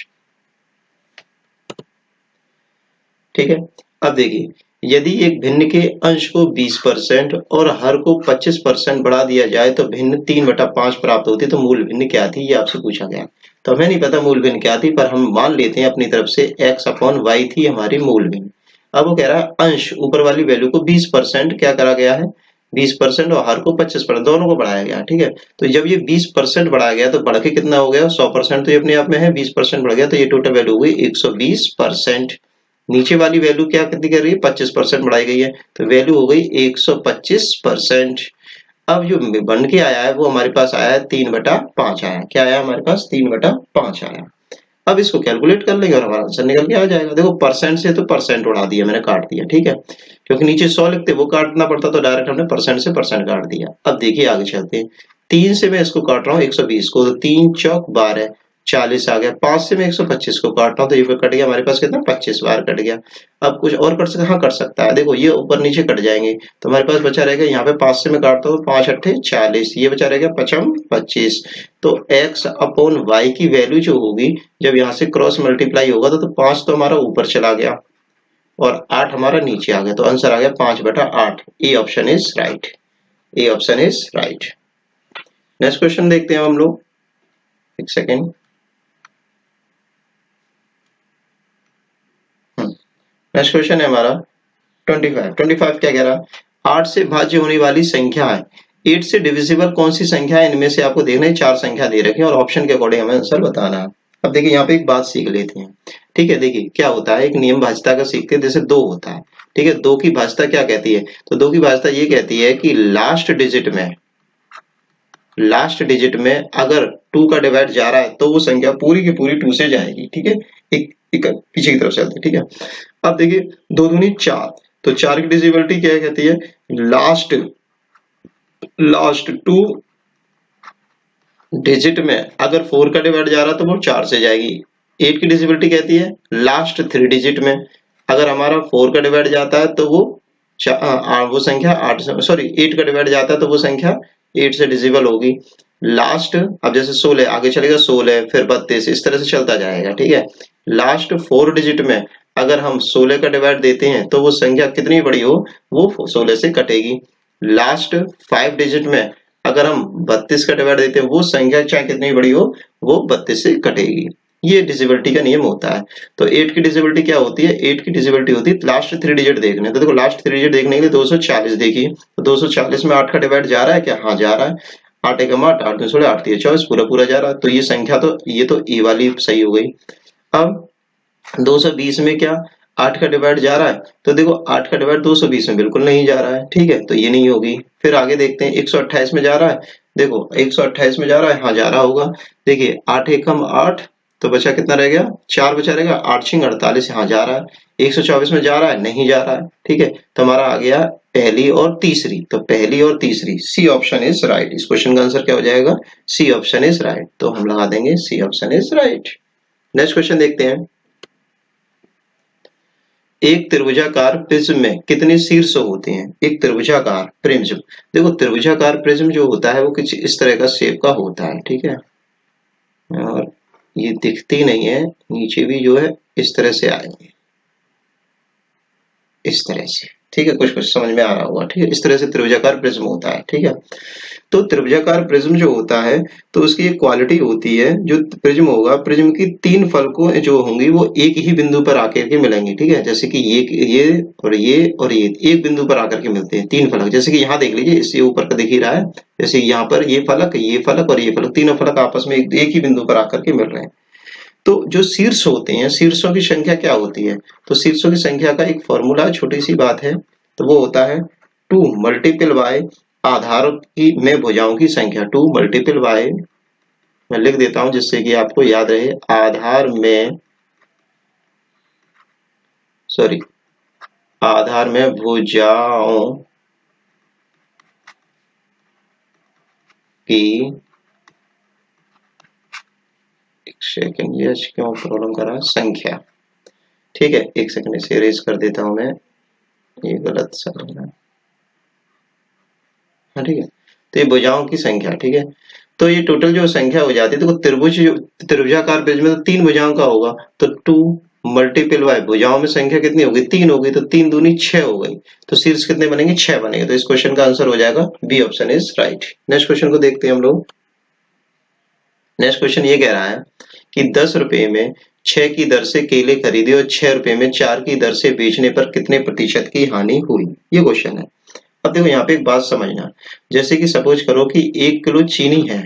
ठीक है। अब देखिए, यदि एक भिन्न के अंश को 20% और हर को 25% बढ़ा दिया जाए तो भिन्न 3/5 प्राप्त होती है। तो मूल भिन्न क्या थी, ये आपसे पूछा गया। तो हमें नहीं पता मूल भिन्न क्या थी, पर हम मान लेते हैं अपनी तरफ से x/y थी हमारी मूल भिन्न। अब वो कह रहा है अंश, ऊपर वाली वैल्यू को 20% क्या करा गया है, 20% और हर को 25%, दोनों को बढ़ाया गया। ठीक है, तो जब ये 20% बढ़ाया गया तो बढ़ के कितना हो गया, 100%। तो ये अपने आप में है, 20% बढ़ गया तो ये टोटल वैल्यू हो गई 120%। नीचे वाली वैल्यू क्या कितनी कर रही है, 25% बढ़ाई गई है, तो वैल्यू हो गई 125%। अब जो बन के आया है वो हमारे पास आया है 3/5 आया है। क्या आया हमारे पास, 3/5 आया। अब इसको कैलकुलेट कर लेंगे और हमारा आंसर निकल के आ जाएगा। देखो परसेंट से तो परसेंट उड़ा दिया मैंने, काट दिया। ठीक है, क्योंकि नीचे 100 लिखते वो काटना पड़ता, तो डायरेक्ट हमने परसेंट से परसेंट काट दिया। अब देखिए आगे चलते हैं, 3 से मैं इसको काट रहा हूँ 120 को, तो 3 चौक 12, 40 आ गया। 5 से मैं 125 को काट रहा हूँ तो ये कट गया हमारे पास कितना, 25 बार कट गया। अब कुछ और कर सकता, हाँ कर सकता है। देखो ये ऊपर नीचे कट जाएंगे तो हमारे पास बचा रहेगा, यहाँ पे 5 से मैं काटता हूँ 5 अट्ठे 40, ये बचा रहेगा 5 25। तो x/y की वैल्यू जो होगी, जब यहाँ से क्रॉस मल्टीप्लाई होगा तो 5 तो हमारा ऊपर चला गया और 8 हमारा नीचे आ गया, तो आंसर आ गया 5/8। A option is right, A option is right. Next question देखते हैं हम लोग, एक सेकेंड। नेक्स्ट क्वेश्चन है हमारा 25 क्या कह रहा है, 8 से भाज्य होने वाली संख्या है, 8 से डिविजिबल कौन सी संख्या है, इनमें से आपको देखना है 4 संख्या दे रखी है और ऑप्शन के अकॉर्डिंग हमें आंसर बताना है। अब देखिए यहाँ पे एक बात सीख लेते हैं। ठीक है, देखिए क्या होता है, एक नियम भाज्यता का सीखते हैं, जैसे 2 होता है। ठीक है, 2 की भाज्यता क्या कहती है, तो 2 की भाज्यता ये कहती है कि लास्ट डिजिट में अगर 2 का डिवाइड जा रहा है तो वो संख्या पूरी की पूरी 2 से जाएगी। ठीक है, एक पीछे की तरफ चलते हैं। ठीक है, अब देखिए 2 दूनी 4, तो 4 की डिजिबिलिटी क्या कहती है, लास्ट 2 डिजिट में अगर 4 का डिवाइड जा रहा है तो वो 4 से जाएगी। 8 की डिजिबिलिटी कहती है लास्ट 3 डिजिट में अगर हमारा 4 का डिवाइड जाता है तो वो संख्या 8 से, सॉरी 8 का डिवाइड जाता है तो वो संख्या 8 से डिजिबल होगी। लास्ट, अब जैसे 16 आगे चलेगा, 16 फिर 32, इस तरह से चलता जाएगा। ठीक है, लास्ट 4 डिजिट में अगर हम 16 का डिवाइड देते हैं तो वो संख्या कितनी बड़ी हो, वो 16 से कटेगी। लास्ट 5 डिजिट में अगर हम 32 का डिवाइड देते हैं वो संख्या चाहे कितनी बड़ी हो वो 32 से कटेगी। ये डिजिबिलिटी का नियम होता है। तो 8 की डिजिबिलिटी क्या होती है, 8 की डिजिबिलिटी होती है लास्ट 3 डिजिट देखने। तो देखो लास्ट 3 डिजिट देखने के लिए 240 देखिए, तो 240 में 8 का डिवाइड जा रहा है क्या, हाँ जा रहा है। 8 एकम 8, 8 दूनी 16, 8 3 24, पूरा पूरा जा रहा है। तो ये संख्या तो ये तो ए वाली सही हो गई। अब 220 में क्या 8 का डिवाइड जा रहा है, तो देखो 8 का डिवाइड 220 में बिल्कुल नहीं जा रहा है। ठीक है, तो ये नहीं होगी। फिर आगे देखते हैं 128 में जा रहा है, देखो 128 में जा रहा है, हाँ जा रहा होगा। देखिए 8 एकम 8, तो बचा कितना रह गया, 4 बचा रहेगा। 8 छिंग 48, हाँ जा रहा है। 124 में जा रहा है, नहीं जा रहा है। ठीक है, तो हमारा आ गया पहली और तीसरी, तो पहली और तीसरी, सी ऑप्शन इज राइट। इस क्वेश्चन का आंसर क्या हो जाएगा, सी ऑप्शन इज राइट। तो हम लगा देंगे C option is right. Next question देखते हैं, एक त्रिभुजाकार प्रिज्म में कितने शीर्ष होते हैं। एक त्रिभुजाकार प्रिज्म, देखो त्रिभुजाकार प्रिज्म जो होता है वो कुछ इस तरह का शेप का होता है। ठीक है, और ये दिखती नहीं है, नीचे भी जो है इस तरह से आएंगे, इस तरह से। ठीक है, कुछ कुछ समझ में आ रहा होगा। ठीक है, इस तरह से त्रिभुजाकार प्रिज्म होता है। ठीक है, तो त्रिभुजाकार प्रिज्म जो होता है तो उसकी एक क्वालिटी होती है, जो प्रिज्म होगा, प्रिज्म की 3 फलकों जो होंगी वो एक ही बिंदु पर आकर के मिलेंगी। ठीक है, जैसे कि ये और ये एक बिंदु पर आकर के मिलते हैं 3 फलक। जैसे कि यहाँ देख लीजिए, इससे ऊपर का दिख ही रहा है, जैसे यहाँ पर ये फलक और ये फलक, तीनों फलक आपस में एक ही बिंदु पर आकर के मिल रहे हैं। तो जो शीर्ष होते हैं, शीर्षों की संख्या क्या होती है, तो शीर्षों की संख्या का एक फॉर्मूला, छोटी सी बात है, तो वो होता है 2 मल्टीपल बाय आधार की में भुजाओं की संख्या। 2 मल्टीपल बाय, मैं लिख देता हूं जिससे कि आपको याद रहे, आधार में भुजाओं की, एक सेकंड, ये क्यों प्रॉब्लम कर रहा है, संख्या। ठीक है, एक सेकंड इसे इरेज कर देता हूं मैं, ये गलत सा है। हाँ ठीक है, तो ये भुजाओं की संख्या। ठीक है, तो ये टोटल जो संख्या हो जाती है, देखो त्रिभुजाकार प्रिज्म में तो 3 भुजाओं का होगा, तो 2 मल्टीपल बाय भुजाओं में संख्या कितनी होगी 3 होगी, तो 3 दूनी 6 हो गई, तो शीर्ष कितने बनेंगे 6 बनेंगे, तो इस क्वेश्चन का आंसर हो जाएगा B option is right. Next question को देखते हैं हम लोग। नेक्स्ट क्वेश्चन ये कह रहा है कि 10 रुपए में 6 की दर से केले खरीदे और 6 रुपए में 4 की दर से बेचने पर कितने प्रतिशत की हानि हुई, ये क्वेश्चन है। अब देखो यहाँ पे एक बात समझना, जैसे कि सपोज करो कि 1 किलो चीनी है,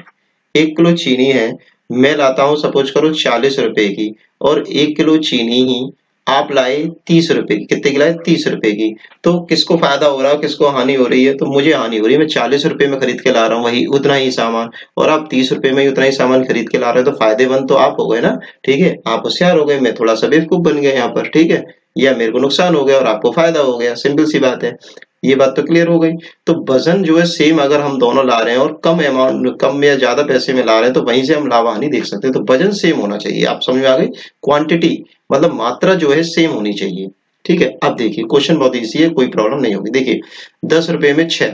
1 किलो चीनी है, मैं लाता हूँ सपोज करो 40 रुपए की, और 1 किलो चीनी ही आप लाए 30 रुपए की, कितने की लाए 30 रुपए की, तो किसको फायदा हो रहा है किसको हानि हो रही है, तो मुझे हानि हो रही है, मैं 40 रुपए में खरीद के ला रहा हूँ वही उतना ही सामान, और आप 30 रुपए में ही उतना ही सामान खरीद के ला रहे हो, तो फायदेमंद तो आप हो गए ना, ठीक है, आप होशियार हो गए, मैं थोड़ा सा बेवकूफ बन गया यहाँ पर, ठीक है, या मेरे को नुकसान हो गया और आपको फायदा हो गया, सिंपल सी बात है, ये बात तो क्लियर हो गई। तो वजन जो है सेम अगर हम दोनों ला रहे हैं और कम अमाउंट कम या ज्यादा पैसे में ला रहे हैं, तो वहीं से हम लाभ हानि देख सकते हैं, तो वजन सेम होना चाहिए, आप समझ में आ गई, क्वांटिटी मतलब मात्रा जो है सेम होनी चाहिए, ठीक है। अब देखिए क्वेश्चन बहुत इजी है, कोई प्रॉब्लम नहीं होगी। देखिए 10 रुपए में 6,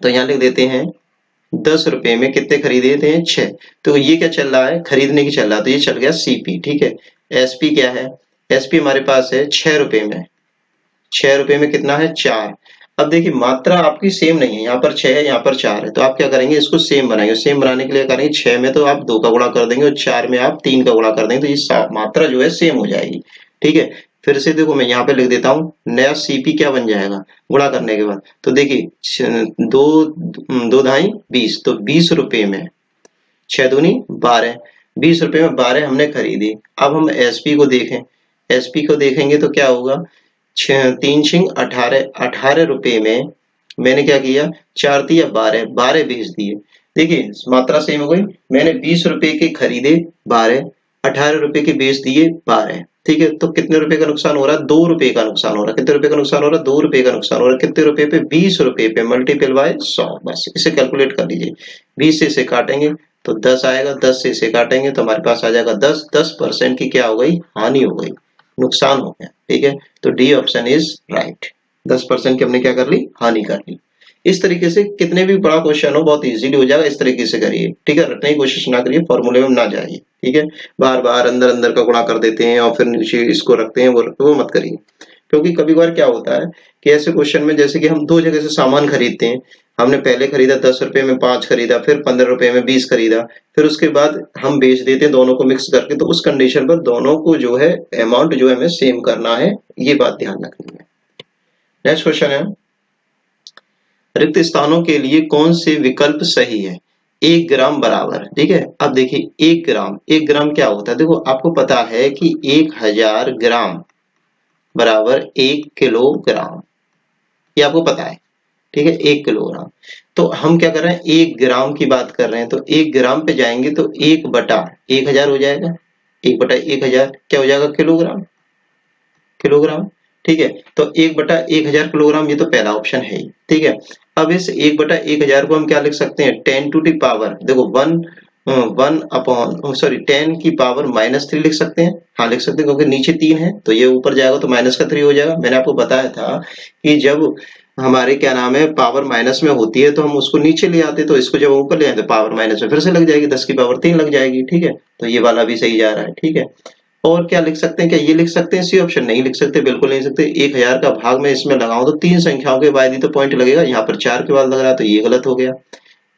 तो यहाँ लिख देते हैं 10 रुपए में कितने खरीदे थे 6, तो ये क्या चल रहा है खरीदने की चल रहा है, तो ये चल गया सीपी, ठीक है। एसपी क्या है, एसपी हमारे पास है 6 रुपए में, 6 रुपए में कितना है 4। अब देखिए मात्रा आपकी सेम नहीं है, यहाँ पर 6 है यहाँ पर 4 है, तो आप क्या करेंगे इसको सेम बनाएंगे, सेम बनाने के लिए करेंगे 6 में तो आप 2 का गुणा कर देंगे और 4 में आप 3 का गुणा कर देंगे, तो ये मात्रा जो है सेम हो जाएगी, ठीक है। फिर से देखो मैं यहाँ पे लिख देता हूँ, नया सीपी क्या बन जाएगा गुणा करने के बाद, तो देखिए दो दो ढाई 20, तो 20 रुपए में 6 दूनी 12, 20 रुपए में 12 हमने खरीदी। अब हम एसपी को देखें, एसपी को देखेंगे तो क्या होगा, 3 18, 18 रुपए में मैंने क्या किया 4 दिया 12, 12 बेच दिए, देखिए मात्रा सेम हो गई, मैंने 20 रुपए के खरीदे 12, 18 रुपए के बेच दिए 12, ठीक है, तो कितने रुपए का नुकसान हो रहा है 2 रुपए का नुकसान हो रहा है, कितने रुपए का नुकसान हो रहा है 2 रुपए का नुकसान हो रहा है, कितने रुपए पे 20 रुपए पे, मल्टीपल बाय 100, बस इसे कैलकुलेट कर लीजिए, 20 से इसे काटेंगे तो 10 आएगा, 10 से इसे काटेंगे तो हमारे पास आ जाएगा 10, 10% की क्या हो गई हानि हो गई, नुकसान हो गया, ठीक है, तो डी ऑप्शन इज राइट, 10% की हमने क्या कर ली हानि कर ली। इस तरीके से कितने भी बड़ा क्वेश्चन हो बहुत इजीली हो जाएगा, इस तरीके से करिए, ठीक है, रटने की कोशिश ना करिए, फॉर्मूले में ना जाइए, ठीक है, बार बार अंदर अंदर का गुणा कर देते हैं और फिर नीचे इसको रखते हैं, वो मत करिए, क्योंकि कभी कभार क्या होता है कि ऐसे क्वेश्चन में जैसे कि हम दो जगह से सामान खरीदते हैं, हमने पहले खरीदा 10 रुपए में 5 खरीदा, फिर 15 रुपए में 20 खरीदा, फिर उसके बाद हम बेच देते हैं दोनों को मिक्स करके, तो उस कंडीशन पर दोनों को जो है अमाउंट जो है हमें सेम करना है, ये बात ध्यान रखनी है। नेक्स्ट क्वेश्चन है, रिक्त स्थानों के लिए कौन से विकल्प सही है, 1 ग्राम बराबर, ठीक है। अब देखिए 1 ग्राम क्या होता है, देखो आपको पता है कि 1000 ग्राम बराबर 1 किलोग्राम, ये आपको पता है, ठीक है, 1 किलोग्राम, तो हम क्या कर रहे हैं 1 ग्राम की बात कर रहे हैं, तो 1 ग्राम पे जाएंगे तो 1 बटा 1000 हो जाएगा, 1 बटा 1000 क्या हो जाएगा किलोग्राम, किलोग्राम, ठीक है, तो 1 बटा 1000 किलोग्राम, ये तो पहला ऑप्शन है ही, ठीक है। अब इस 1 बटा 1000 को हम क्या लिख सकते हैं 10 टू दी पावर, देखो 1 अपॉन सॉरी 10 की पावर -3 लिख सकते हैं, हाँ लिख सकते हैं, क्योंकि नीचे 3 है तो ये ऊपर जाएगा तो माइनस का 3 हो जाएगा। मैंने आपको बताया था कि जब हमारे क्या नाम है पावर माइनस में होती है तो हम उसको नीचे ले आते, तो इसको जब ऊपर ले आते तो पावर माइनस में फिर से लग जाएगी, 10 की पावर 3 लग जाएगी, ठीक है, तो ये वाला भी सही जा रहा है, ठीक है। और क्या लिख सकते हैं, क्या ये लिख सकते हैं सी ऑप्शन, नहीं लिख सकते, बिल्कुल नहीं लिख सकते, 1000 का भाग में इसमें लगाऊं तो 3 संख्याओं के बाद ही तो पॉइंट लगेगा, यहाँ पर 4 के बाद लग रहा है तो ये गलत हो गया,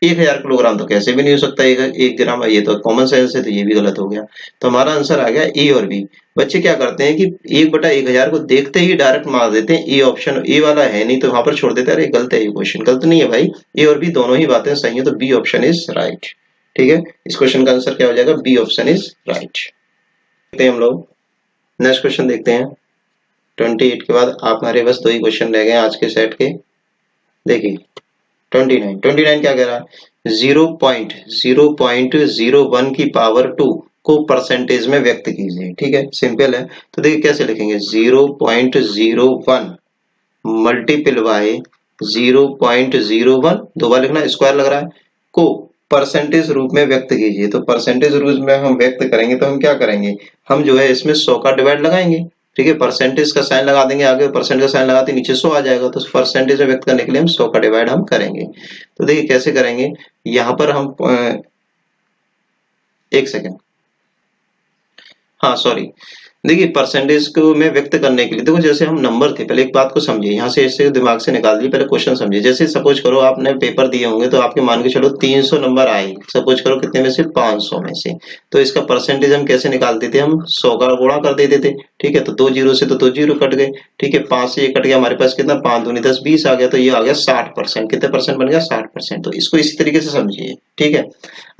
1000 किलोग्राम तो कैसे भी नहीं हो सकता, एक ग्राम है, ये तो कॉमन सेंस है, तो ये भी गलत हो गया, तो हमारा आंसर आ गया ए और बी। बच्चे क्या करते हैं कि 1 बटा 1000 को देखते ही डायरेक्ट मार देते हैं, ए ऑप्शन ए वाला है नहीं तो वहां पर छोड़ देते हैं, अरे गलत है ये क्वेश्चन, गलत नहीं है भाई, ए और बी दोनों ही बातें सही है, तो बी ऑप्शन इज राइट, ठीक है, इस क्वेश्चन का आंसर क्या हो जाएगा बी ऑप्शन इज राइट। देखते हैं हम लोग नेक्स्ट क्वेश्चन देखते हैं, 28 के बाद आप हमारे बस 2 ही क्वेश्चन रह गए आज के सेट के। देखिए 29 क्या कह रहा है, 0.01 की पावर 2 को परसेंटेज में व्यक्त कीजिए, ठीक है, सिंपल है, तो देखिए कैसे लिखेंगे 0.01 मल्टीपल बाय 0.01, दो बार लिखना, स्क्वायर लग रहा है, को परसेंटेज रूप में व्यक्त कीजिए, तो परसेंटेज रूप में हम व्यक्त करेंगे तो हम क्या करेंगे, हम जो है इसमें 100 का डिवाइड लगाएंगे, ठीक है, परसेंटेज का साइन लगा देंगे, आगे परसेंट का साइन लगाते नीचे 100 आ जाएगा, तो परसेंटेज में व्यक्त करने के लिए हम 100 का डिवाइड हम करेंगे। तो देखिए कैसे करेंगे, यहाँ पर हम एक सेकेंड, हाँ सॉरी, देखिए परसेंटेज को में व्यक्त करने के लिए देखो जैसे हम नंबर थे, पहले एक बात को समझिए, यहाँ से ऐसे दिमाग से निकाल दिए, पहले क्वेश्चन समझिए। जैसे सपोज करो आपने पेपर दिए होंगे तो आपके मान के चलो 300 नंबर आए, सपोज करो कितने में से 500 में से, तो इसका परसेंटेज हम कैसे निकालते थे, हम 100 का गुणा कर देते थे, ठीक है। तो 2 जीरो से तो 2 जीरो कट गए, ठीक है। 5 से ये कट गया, हमारे पास कितना 5 दूनी 10 20 आ गया, तो ये आ गया 60%। कितने परसेंट बन गया 60%। तो इसको इसी तरीके से समझिए, ठीक है।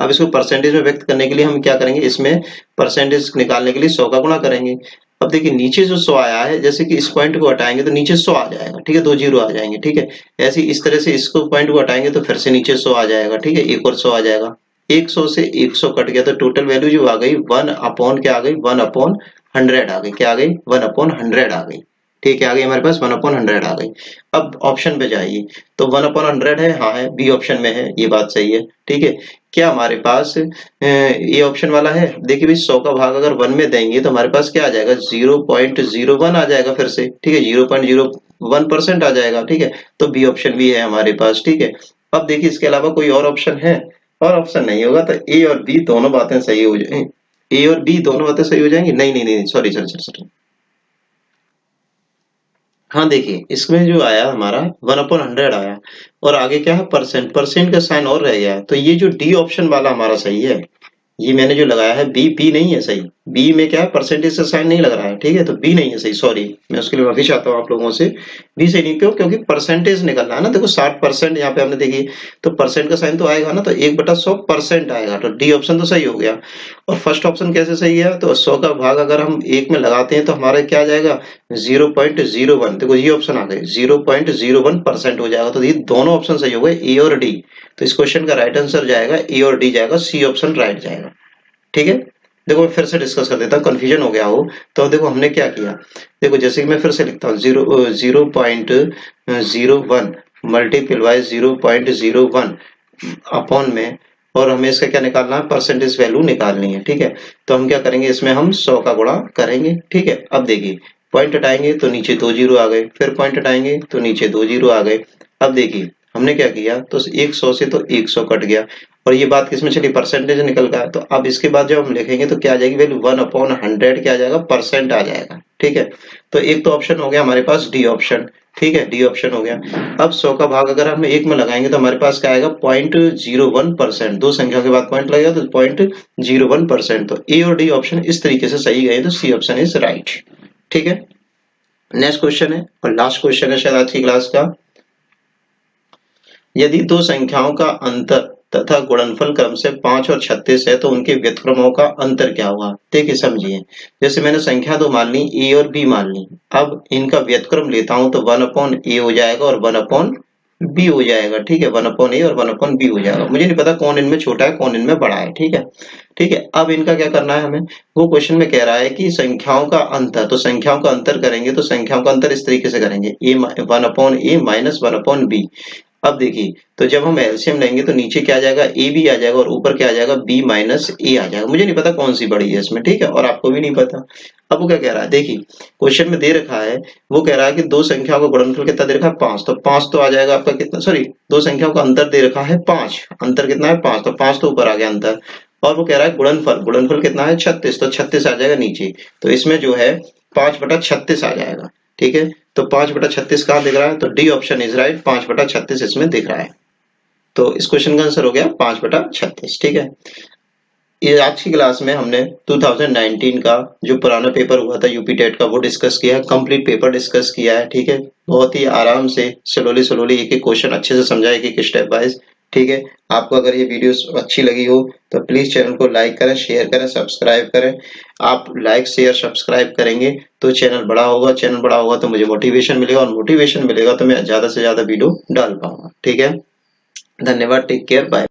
अब इसको परसेंटेज में व्यक्त करने के लिए हम क्या करेंगे, इसमें परसेंटेज निकालने के लिए 100 का गुणा करेंगे। अब देखिए नीचे जो 100 आया है, जैसे कि इस पॉइंट को हटाएंगे तो नीचे 100 आ जाएगा, ठीक है, 2 जीरो आ जाएंगे, ठीक है। ऐसे इस तरह से इसको पॉइंट को हटाएंगे तो फिर से नीचे 100 आ जाएगा, ठीक है, एक और 100 आ जाएगा। 100 से 100 कट गया तो टोटल वैल्यू जो आ गई 1 अपॉन क्या आ गई, 1 अपॉन 100 आ गई। क्या आ गई, 1 अपॉन 100 आ गई, ठीक है। आ गई हमारे पास 1 अपॉन 100 आ गई। अब ऑप्शन पे जाइए, तो 1 अपॉन 100 है, हाँ है, बी ऑप्शन में है, ये बात सही है, ठीक है। क्या हमारे पास ये ऑप्शन वाला है, देखिए भाई 100 का भाग अगर 1 में देंगे तो हमारे पास क्या आ जाएगा, 0.01 आ जाएगा फिर से, ठीक है, 0.01% आ जाएगा, ठीक है। तो बी ऑप्शन भी है हमारे पास, ठीक है। अब देखिए इसके अलावा कोई और ऑप्शन है, और ऑप्शन नहीं होगा तो ए और बी दोनों बातें सही हो जाएंगी, ए और बी दोनों बातें सही हो जाएंगी। नहीं नहीं नहीं, सॉरी सॉरी सॉरी सॉरी, हाँ देखिए इसमें जो आया हमारा 1 अपॉन 100 आया, और आगे क्या है परसेंट, परसेंट का साइन और रह गया है, तो ये जो डी ऑप्शन वाला हमारा सही है। ये मैंने जो लगाया है बी, बी नहीं है सही, बी में क्या है परसेंटेज से साइन नहीं लग रहा है, ठीक है, तो बी नहीं है सही, सॉरी, मैं उसके लिए माफी चाहता हूँ आप लोगों से। बी सही नहीं, क्यों, क्योंकि परसेंटेज निकलना है ना, देखो 60% यहाँ पे हमने देखी, तो परसेंट का साइन तो आएगा ना, तो 1/100% आएगा, तो डी ऑप्शन तो सही हो गया। और फर्स्ट ऑप्शन कैसे सही है, तो 100 का भाग अगर हम 1 में लगाते हैं तो हमारा क्या आ जाएगा 0.01, देखो ये ऑप्शन आ गए 0.01% हो जाएगा, तो ये दोनों ऑप्शन सही हो गए, ए और डी। तो इस क्वेश्चन का राइट आंसर जाएगा ए और डी जाएगा, सी ऑप्शन राइट जाएगा, ठीक है। देखो मैं फिर से डिस्कस कर देता हूँ, कंफ्यूजन हो गया हो तो देखो हमने क्या किया, देखो जैसे कि मैं फिर से लिखता हूँ 0.01 मल्टीपल बाय 0.01 अपॉन में, और हमें इसका क्या निकालना है, परसेंटेज वैल्यू निकालनी है, ठीक है। तो हम क्या करेंगे, इसमें हम 100 का गुणा करेंगे, ठीक है। अब देखिए पॉइंट हटाएंगे तो नीचे 2 जीरो आ गए, फिर पॉइंट हटाएंगे तो नीचे 2 जीरो आ गए। अब देखिए हमने क्या किया, तो 100 से तो 100 कट गया, और ये बात किसमें चली, परसेंटेज निकल गया। तो अब इसके बाद जब हम लिखेंगे तो क्या आ जाएगी वैल्यू, 1 अपॉन 100 क्या आ जाएगा, परसेंट आ जाएगा, ठीक है। तो एक तो ऑप्शन हो गया हमारे पास डी ऑप्शन, ठीक है, डी ऑप्शन हो गया। अब 100 का भाग अगर हम 1 में लगाएंगे तो हमारे पास क्या आएगा 0.01%, दो संख्या के बाद पॉइंट लगेगा तो 0.01%। तो ए और डी ऑप्शन इस तरीके से सही गए, तो सी ऑप्शन इज राइट, ठीक है। नेक्स्ट क्वेश्चन है और लास्ट क्वेश्चन है शायद आज की क्लास का। यदि दो संख्याओं का अंतर तथा गुणनफल क्रम से 5 और 36 है तो उनके व्युत्क्रमों का अंतर क्या होगा। देखिए समझिए, जैसे मैंने संख्या दो मान ली, ए और बी मान ली, अब इनका व्युत्क्रम लेता हूं तो 1 अपॉन ए हो जाएगा और 1 अपॉन बी हो जाएगा, ठीक है, 1 अपॉन ए और 1 अपॉन बी हो जाएगा। मुझे नहीं पता कौन इनमें छोटा है कौन इनमें बड़ा है, ठीक है, ठीक है। अब इनका क्या करना है हमें, वो क्वेश्चन में कह रहा है कि संख्याओं का अंतर, तो संख्याओं का अंतर करेंगे तो संख्याओं का अंतर इस तरीके से करेंगे, ए 1 अपॉन ए माइनस 1 अपॉन बी। अब देखिए तो जब हम एलसीएम लेंगे तो नीचे क्या आ जाएगा, ए बी आ जाएगा और ऊपर क्या आ जाएगा, बी माइनस ए आ जाएगा। मुझे नहीं पता कौन सी बड़ी है इसमें, ठीक है, और आपको भी नहीं पता। अब वो क्या कह रहा है, देखिए क्वेश्चन में दे रखा है, वो कह रहा है कि दो संख्याओं का गुणनफल कितना दे रखा है 5, तो 5 तो आ जाएगा आपका कितना, सॉरी दो संख्याओं का अंतर दे रखा है 5, अंतर कितना है 5, तो 5 तो ऊपर आ गया अंतर। और वो कह रहा है गुणनफल, गुणनफल कितना है 36, तो 36 आ जाएगा नीचे, तो इसमें जो है 5/36 आ जाएगा, ठीक है। तो 5/36 कहाँ दिख रहा है, तो डी ऑप्शन इज राइट, 5/36 इसमें दिख रहा है। तो इस क्वेश्चन का आंसर हो गया 5/36, ठीक है। ये आज की क्लास में हमने 2019 का जो पुराना पेपर हुआ था यूपी टेट का वो डिस्कस किया है, कंप्लीट पेपर डिस्कस किया है, ठीक है। बहुत ही आराम से स्लोली स्लोली एक एक क्वेश्चन अच्छे से समझा, एक एक स्टेप वाइज, ठीक है। आपको अगर ये वीडियोस अच्छी लगी हो तो प्लीज चैनल को लाइक करें, शेयर करें, सब्सक्राइब करें। आप लाइक शेयर सब्सक्राइब करेंगे तो चैनल बड़ा होगा, चैनल बड़ा होगा तो मुझे मोटिवेशन मिलेगा, और मोटिवेशन मिलेगा तो मैं ज्यादा से ज्यादा वीडियो डाल पाऊंगा, ठीक है। धन्यवाद, टेक केयर, बाय।